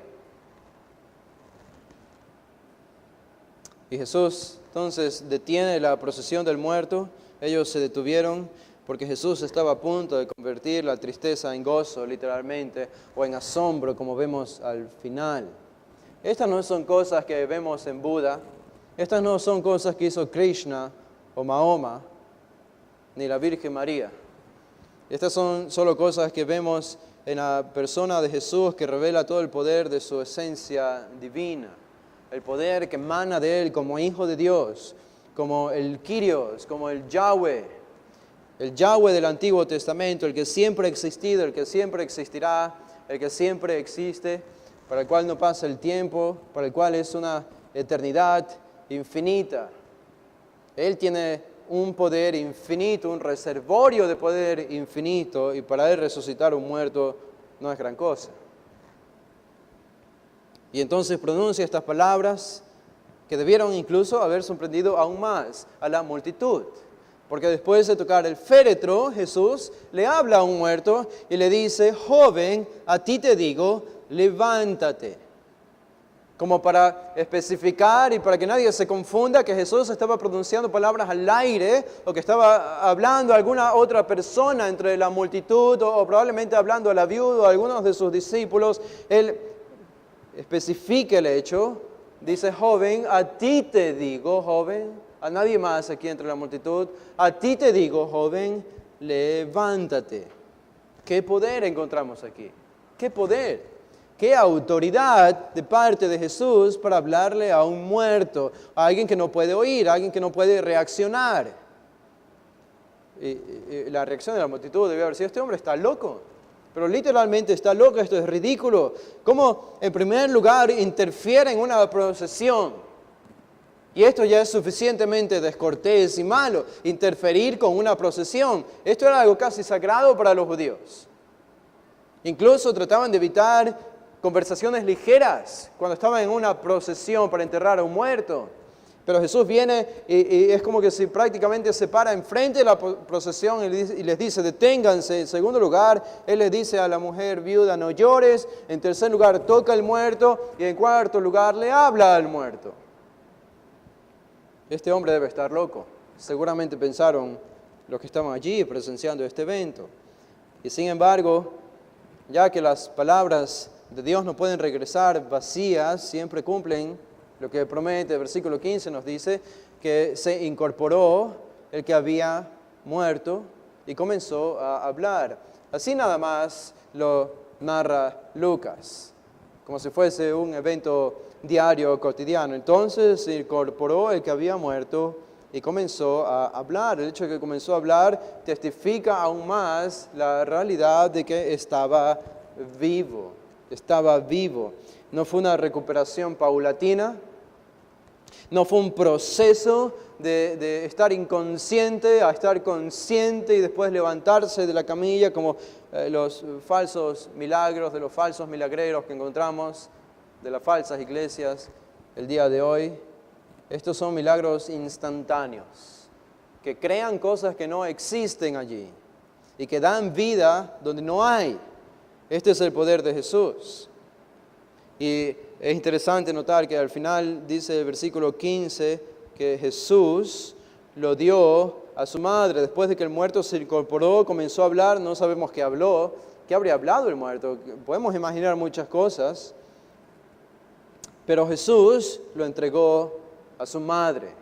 Y Jesús entonces detiene la procesión del muerto, ellos se detuvieron, porque Jesús estaba a punto de convertir la tristeza en gozo, literalmente, o en asombro, como vemos al final. Estas no son cosas que vemos en Buda, estas no son cosas que hizo Krishna o Mahoma, ni la Virgen María. Estas son solo cosas que vemos en la persona de Jesús que revela todo el poder de su esencia divina. El poder que emana de Él como Hijo de Dios, como el Kyrios, como el Yahweh del Antiguo Testamento, el que siempre ha existido, el que siempre existirá, el que siempre existe, para el cual no pasa el tiempo, para el cual es una eternidad infinita. Él tiene un poder infinito, un reservorio de poder infinito, y para Él resucitar un muerto no es gran cosa. Y entonces pronuncia estas palabras que debieron incluso haber sorprendido aún más a la multitud. Porque después de tocar el féretro, Jesús le habla a un muerto y le dice: joven, a ti te digo, levántate. Como para especificar y para que nadie se confunda que Jesús estaba pronunciando palabras al aire o que estaba hablando a alguna otra persona entre la multitud o probablemente hablando a la viuda o a algunos de sus discípulos. Él especifica el hecho, dice: joven, a ti te digo, joven, a nadie más aquí entre la multitud, a ti te digo, joven, levántate. ¿Qué poder encontramos aquí? ¿Qué poder? ¿Qué autoridad de parte de Jesús para hablarle a un muerto, a alguien que no puede oír, a alguien que no puede reaccionar? Y la reacción de la multitud debe haber sido: este hombre está loco. Pero literalmente está loco, esto es ridículo. ¿Cómo, en primer lugar, interfiere en una procesión? Y esto ya es suficientemente descortés y malo, interferir con una procesión. Esto era algo casi sagrado para los judíos. Incluso trataban de evitar conversaciones ligeras cuando estaban en una procesión para enterrar a un muerto. Pero Jesús viene y es como que si prácticamente se para enfrente de la procesión y les dice: deténganse. En segundo lugar, Él les dice a la mujer viuda: no llores. En tercer lugar, toca al muerto. Y en cuarto lugar, le habla al muerto. Este hombre debe estar loco. Seguramente pensaron los que estaban allí presenciando este evento. Y sin embargo, ya que las palabras de Dios no pueden regresar vacías, siempre cumplen lo que promete. El versículo 15 nos dice que se incorporó el que había muerto y comenzó a hablar. Así nada más lo narra Lucas, como si fuese un evento diario, cotidiano. Entonces se incorporó el que había muerto y comenzó a hablar. El hecho de que comenzó a hablar testifica aún más la realidad de que estaba vivo. Estaba vivo. No fue una recuperación paulatina. No fue un proceso de estar inconsciente a estar consciente y después levantarse de la camilla como los falsos milagros de los falsos milagreros que encontramos de las falsas iglesias el día de hoy. Estos son milagros instantáneos que crean cosas que no existen allí y que dan vida donde no hay. Este es el poder de Jesús. Y es interesante notar que al final dice el versículo 15 que Jesús lo dio a su madre. Después de que el muerto se incorporó, comenzó a hablar. No sabemos qué habló. ¿Qué habría hablado el muerto? Podemos imaginar muchas cosas. Pero Jesús lo entregó a su madre.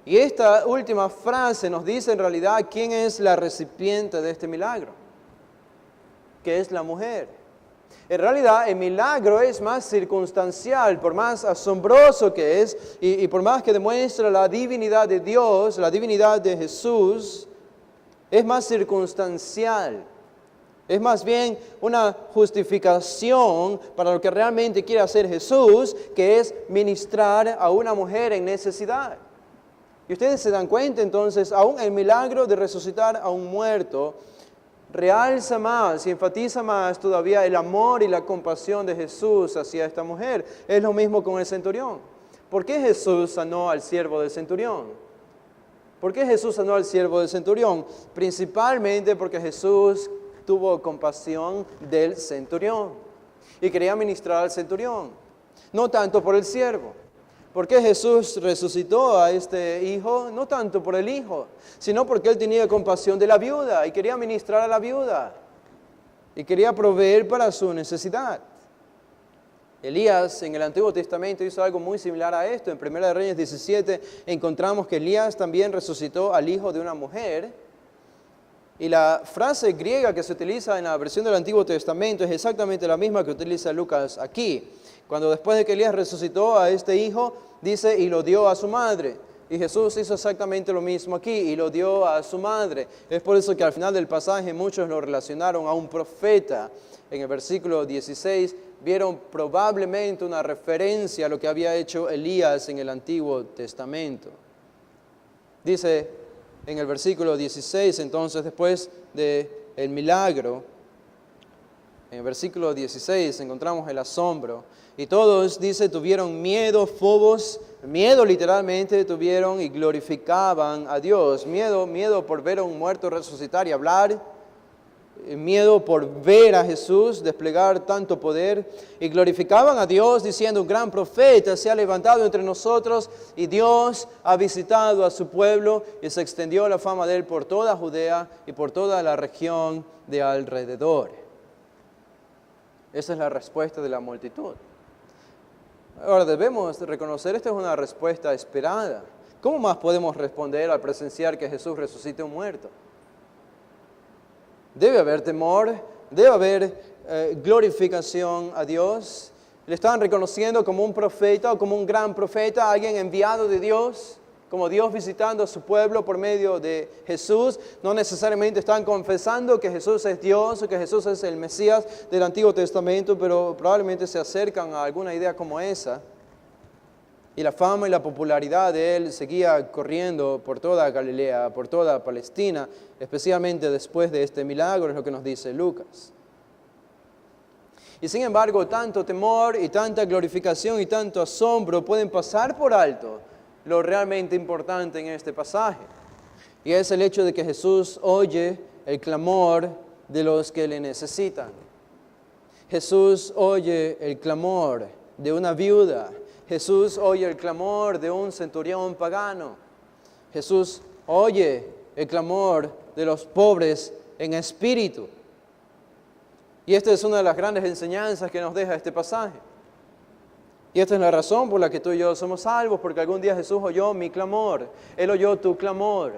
Y esta última frase nos dice en realidad quién es la recipiente de este milagro, que es la mujer. En realidad el milagro es más circunstancial, por más asombroso que es y por más que demuestra la divinidad de Dios, la divinidad de Jesús, es más circunstancial. Es más bien una justificación para lo que realmente quiere hacer Jesús, que es ministrar a una mujer en necesidad. Y ustedes se dan cuenta entonces, aún el milagro de resucitar a un muerto realza más y enfatiza más todavía el amor y la compasión de Jesús hacia esta mujer. Es lo mismo con el centurión. ¿Por qué Jesús sanó al siervo del centurión? ¿Por qué Jesús sanó al siervo del centurión? Principalmente porque Jesús tuvo compasión del centurión y quería ministrar al centurión, no tanto por el siervo. ¿Por qué Jesús resucitó a este hijo? No tanto por el hijo, sino porque Él tenía compasión de la viuda y quería ministrar a la viuda y quería proveer para su necesidad. Elías en el Antiguo Testamento hizo algo muy similar a esto. En 1 Reyes 17 encontramos que Elías también resucitó al hijo de una mujer Y la frase griega que se utiliza en la versión del Antiguo Testamento es exactamente la misma que utiliza Lucas aquí. Cuando después de que Elías resucitó a este hijo, dice, y lo dio a su madre. Y Jesús hizo exactamente lo mismo aquí, y lo dio a su madre. Es por eso que al final del pasaje muchos lo relacionaron a un profeta. En el versículo 16 vieron probablemente una referencia a lo que había hecho Elías en el Antiguo Testamento. Dice en el versículo 16, entonces, después del milagro, en el versículo 16 encontramos el asombro. Y todos, dice, tuvieron miedo, fobos, miedo literalmente tuvieron y glorificaban a Dios. Miedo por ver a un muerto resucitar y hablar. Miedo por ver a Jesús desplegar tanto poder, y glorificaban a Dios diciendo, un gran profeta se ha levantado entre nosotros y Dios ha visitado a su pueblo, y se extendió la fama de él por toda Judea y por toda la región de alrededor. Esa es la respuesta de la multitud. Ahora debemos reconocer, esta es una respuesta esperada. ¿Cómo más podemos responder al presenciar que Jesús resucite a un muerto? Debe haber temor, debe haber glorificación a Dios. Le están reconociendo como un profeta o como un gran profeta, alguien enviado de Dios, como Dios visitando a su pueblo por medio de Jesús. No necesariamente están confesando que Jesús es Dios o que Jesús es el Mesías del Antiguo Testamento, pero probablemente se acercan a alguna idea como esa. Y la fama y la popularidad de él seguía corriendo por toda Galilea, por toda Palestina, especialmente después de este milagro, es lo que nos dice Lucas. Y sin embargo, tanto temor y tanta glorificación y tanto asombro pueden pasar por alto lo realmente importante en este pasaje. Y es el hecho de que Jesús oye el clamor de los que le necesitan. Jesús oye el clamor de una viuda. Jesús oye el clamor de un centurión pagano. Jesús oye el clamor de los pobres en espíritu. Y esta es una de las grandes enseñanzas que nos deja este pasaje. Y esta es la razón por la que tú y yo somos salvos, porque algún día Jesús oyó mi clamor. Él oyó tu clamor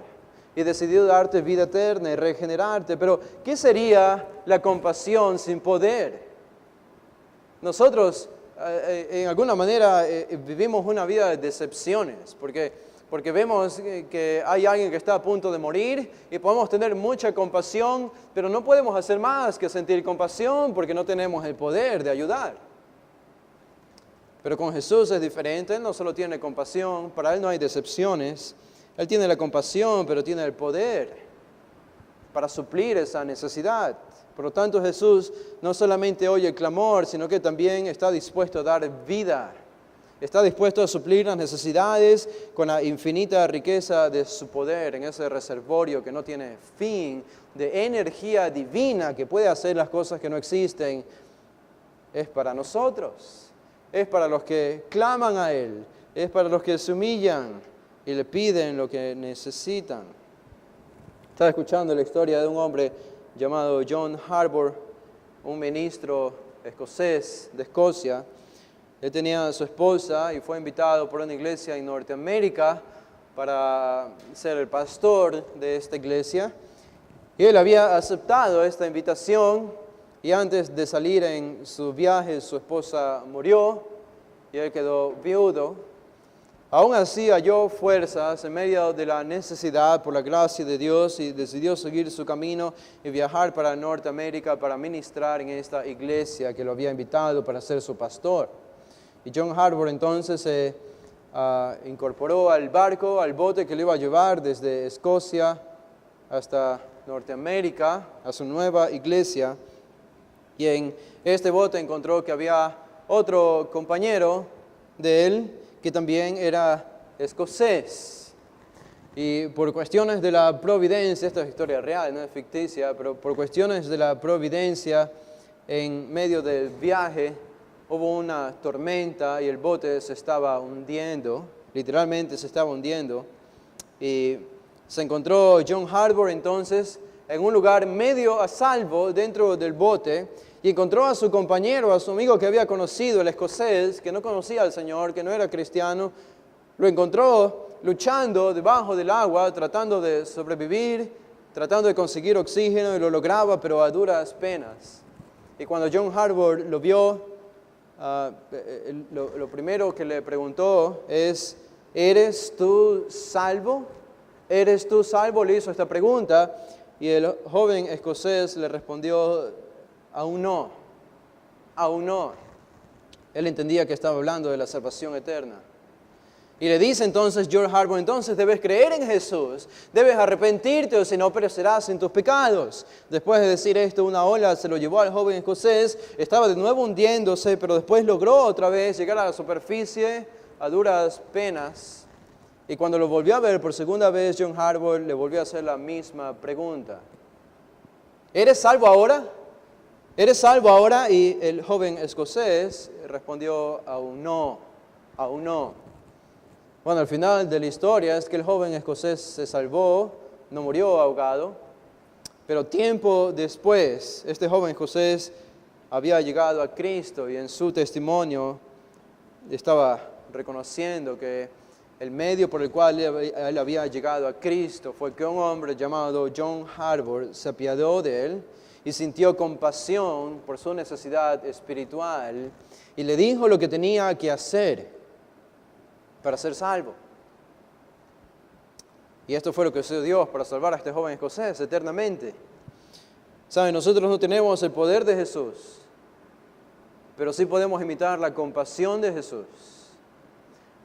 y decidió darte vida eterna y regenerarte. Pero, ¿qué sería la compasión sin poder? Nosotros en alguna manera vivimos una vida de decepciones, porque vemos que hay alguien que está a punto de morir y podemos tener mucha compasión, pero no podemos hacer más que sentir compasión porque no tenemos el poder de ayudar. Pero con Jesús es diferente. Él no solo tiene compasión, para Él no hay decepciones. Él tiene la compasión, pero tiene el poder para suplir esa necesidad. Por lo tanto, Jesús no solamente oye el clamor, sino que también está dispuesto a dar vida. Está dispuesto a suplir las necesidades con la infinita riqueza de su poder en ese reservorio que no tiene fin, de energía divina que puede hacer las cosas que no existen. Es para nosotros, es para los que claman a Él, es para los que se humillan y le piden lo que necesitan. Estaba escuchando la historia de un hombre llamado John Harbour, un ministro escocés de Escocia. Él tenía a su esposa y fue invitado por una iglesia en Norteamérica para ser el pastor de esta iglesia. Y él había aceptado esta invitación, y antes de salir en su viaje su esposa murió y él quedó viudo. Aún así halló fuerzas en medio de la necesidad por la gracia de Dios y decidió seguir su camino y viajar para Norteamérica para ministrar en esta iglesia que lo había invitado para ser su pastor. Y John Harbour entonces se incorporó al barco, al bote que le iba a llevar desde Escocia hasta Norteamérica, a su nueva iglesia. Y en este bote encontró que había otro compañero de él, que también era escocés. Y por cuestiones de la providencia, esta es historia real, no es ficticia, pero por cuestiones de la providencia, en medio del viaje hubo una tormenta y el bote se estaba hundiendo, literalmente se estaba hundiendo. Y se encontró John Harbour entonces en un lugar medio a salvo dentro del bote, y encontró a su compañero, a su amigo que había conocido, el escocés, que no conocía al Señor, que no era cristiano. Lo encontró luchando debajo del agua, tratando de sobrevivir, tratando de conseguir oxígeno y lo lograba, pero a duras penas. Y cuando John Harbaugh lo vio, lo primero que le preguntó es, ¿eres tú salvo? ¿Eres tú salvo? Le hizo esta pregunta y el joven escocés le respondió, aún no, aún no. Él entendía que estaba hablando de la salvación eterna. Y le dice entonces George Harbaugh, entonces debes creer en Jesús, debes arrepentirte o si no perecerás en tus pecados. Después de decir esto, una ola se lo llevó al joven escocés, estaba de nuevo hundiéndose, pero después logró otra vez llegar a la superficie a duras penas. Y cuando lo volvió a ver por segunda vez, John Harbaugh le volvió a hacer la misma pregunta. ¿Eres salvo ahora? ¿Eres salvo ahora? Y el joven escocés respondió, aún no, aún no. Bueno, al final de la historia es que el joven escocés se salvó, no murió ahogado, pero tiempo después, este joven escocés había llegado a Cristo y en su testimonio estaba reconociendo que el medio por el cual él había llegado a Cristo fue que un hombre llamado John Harbaugh se apiadó de él y sintió compasión por su necesidad espiritual y le dijo lo que tenía que hacer para ser salvo. Y esto fue lo que hizo Dios para salvar a este joven escocés eternamente. ¿Saben? Nosotros no tenemos el poder de Jesús, pero sí podemos imitar la compasión de Jesús.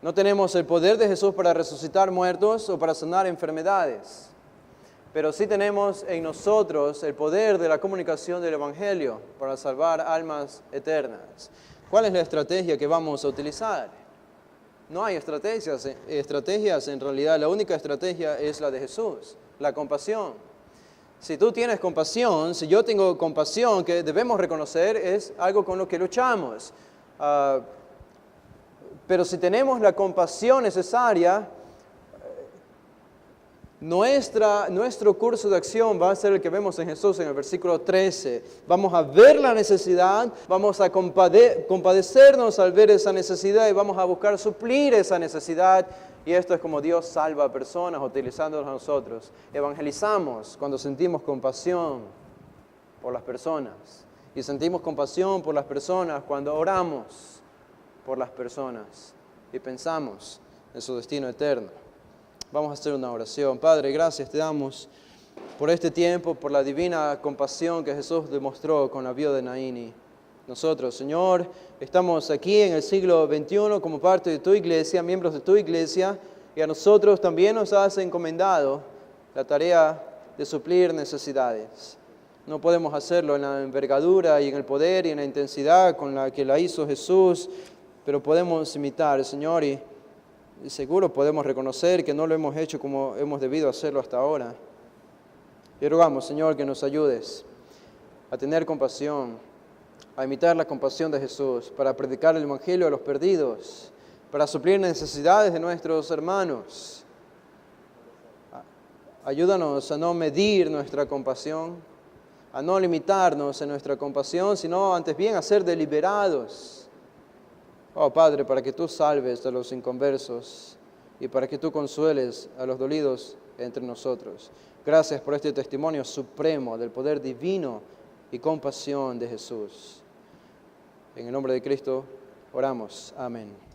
No tenemos el poder de Jesús para resucitar muertos o para sanar enfermedades, pero sí tenemos en nosotros el poder de la comunicación del Evangelio para salvar almas eternas. ¿Cuál es la estrategia que vamos a utilizar? No hay estrategias en realidad. La única estrategia es la de Jesús, la compasión. Si tú tienes compasión, si yo tengo compasión, que debemos reconocer, es algo con lo que luchamos. Pero si tenemos la compasión necesaria, nuestro curso de acción va a ser el que vemos en Jesús en el versículo 13. Vamos a ver la necesidad, vamos a compadecernos al ver esa necesidad y vamos a buscar suplir esa necesidad. Y esto es como Dios salva a personas utilizándonos a nosotros. Evangelizamos cuando sentimos compasión por las personas. Y sentimos compasión por las personas cuando oramos por las personas y pensamos en su destino eterno. Vamos a hacer una oración. Padre, gracias te damos por este tiempo, por la divina compasión que Jesús demostró con la viuda de Naín. Nosotros, Señor, estamos aquí en el siglo XXI como parte de tu iglesia, miembros de tu iglesia, y a nosotros también nos has encomendado la tarea de suplir necesidades. No podemos hacerlo en la envergadura y en el poder y en la intensidad con la que la hizo Jesús, pero podemos imitar, Señor, y seguro podemos reconocer que no lo hemos hecho como hemos debido hacerlo hasta ahora. Y rogamos, Señor, que nos ayudes a tener compasión, a imitar la compasión de Jesús, para predicar el Evangelio a los perdidos, para suplir necesidades de nuestros hermanos. Ayúdanos a no medir nuestra compasión, a no limitarnos en nuestra compasión, sino antes bien a ser deliberados. Oh Padre, para que tú salves a los inconversos y para que tú consueles a los dolidos entre nosotros. Gracias por este testimonio supremo del poder divino y compasión de Jesús. En el nombre de Cristo oramos. Amén.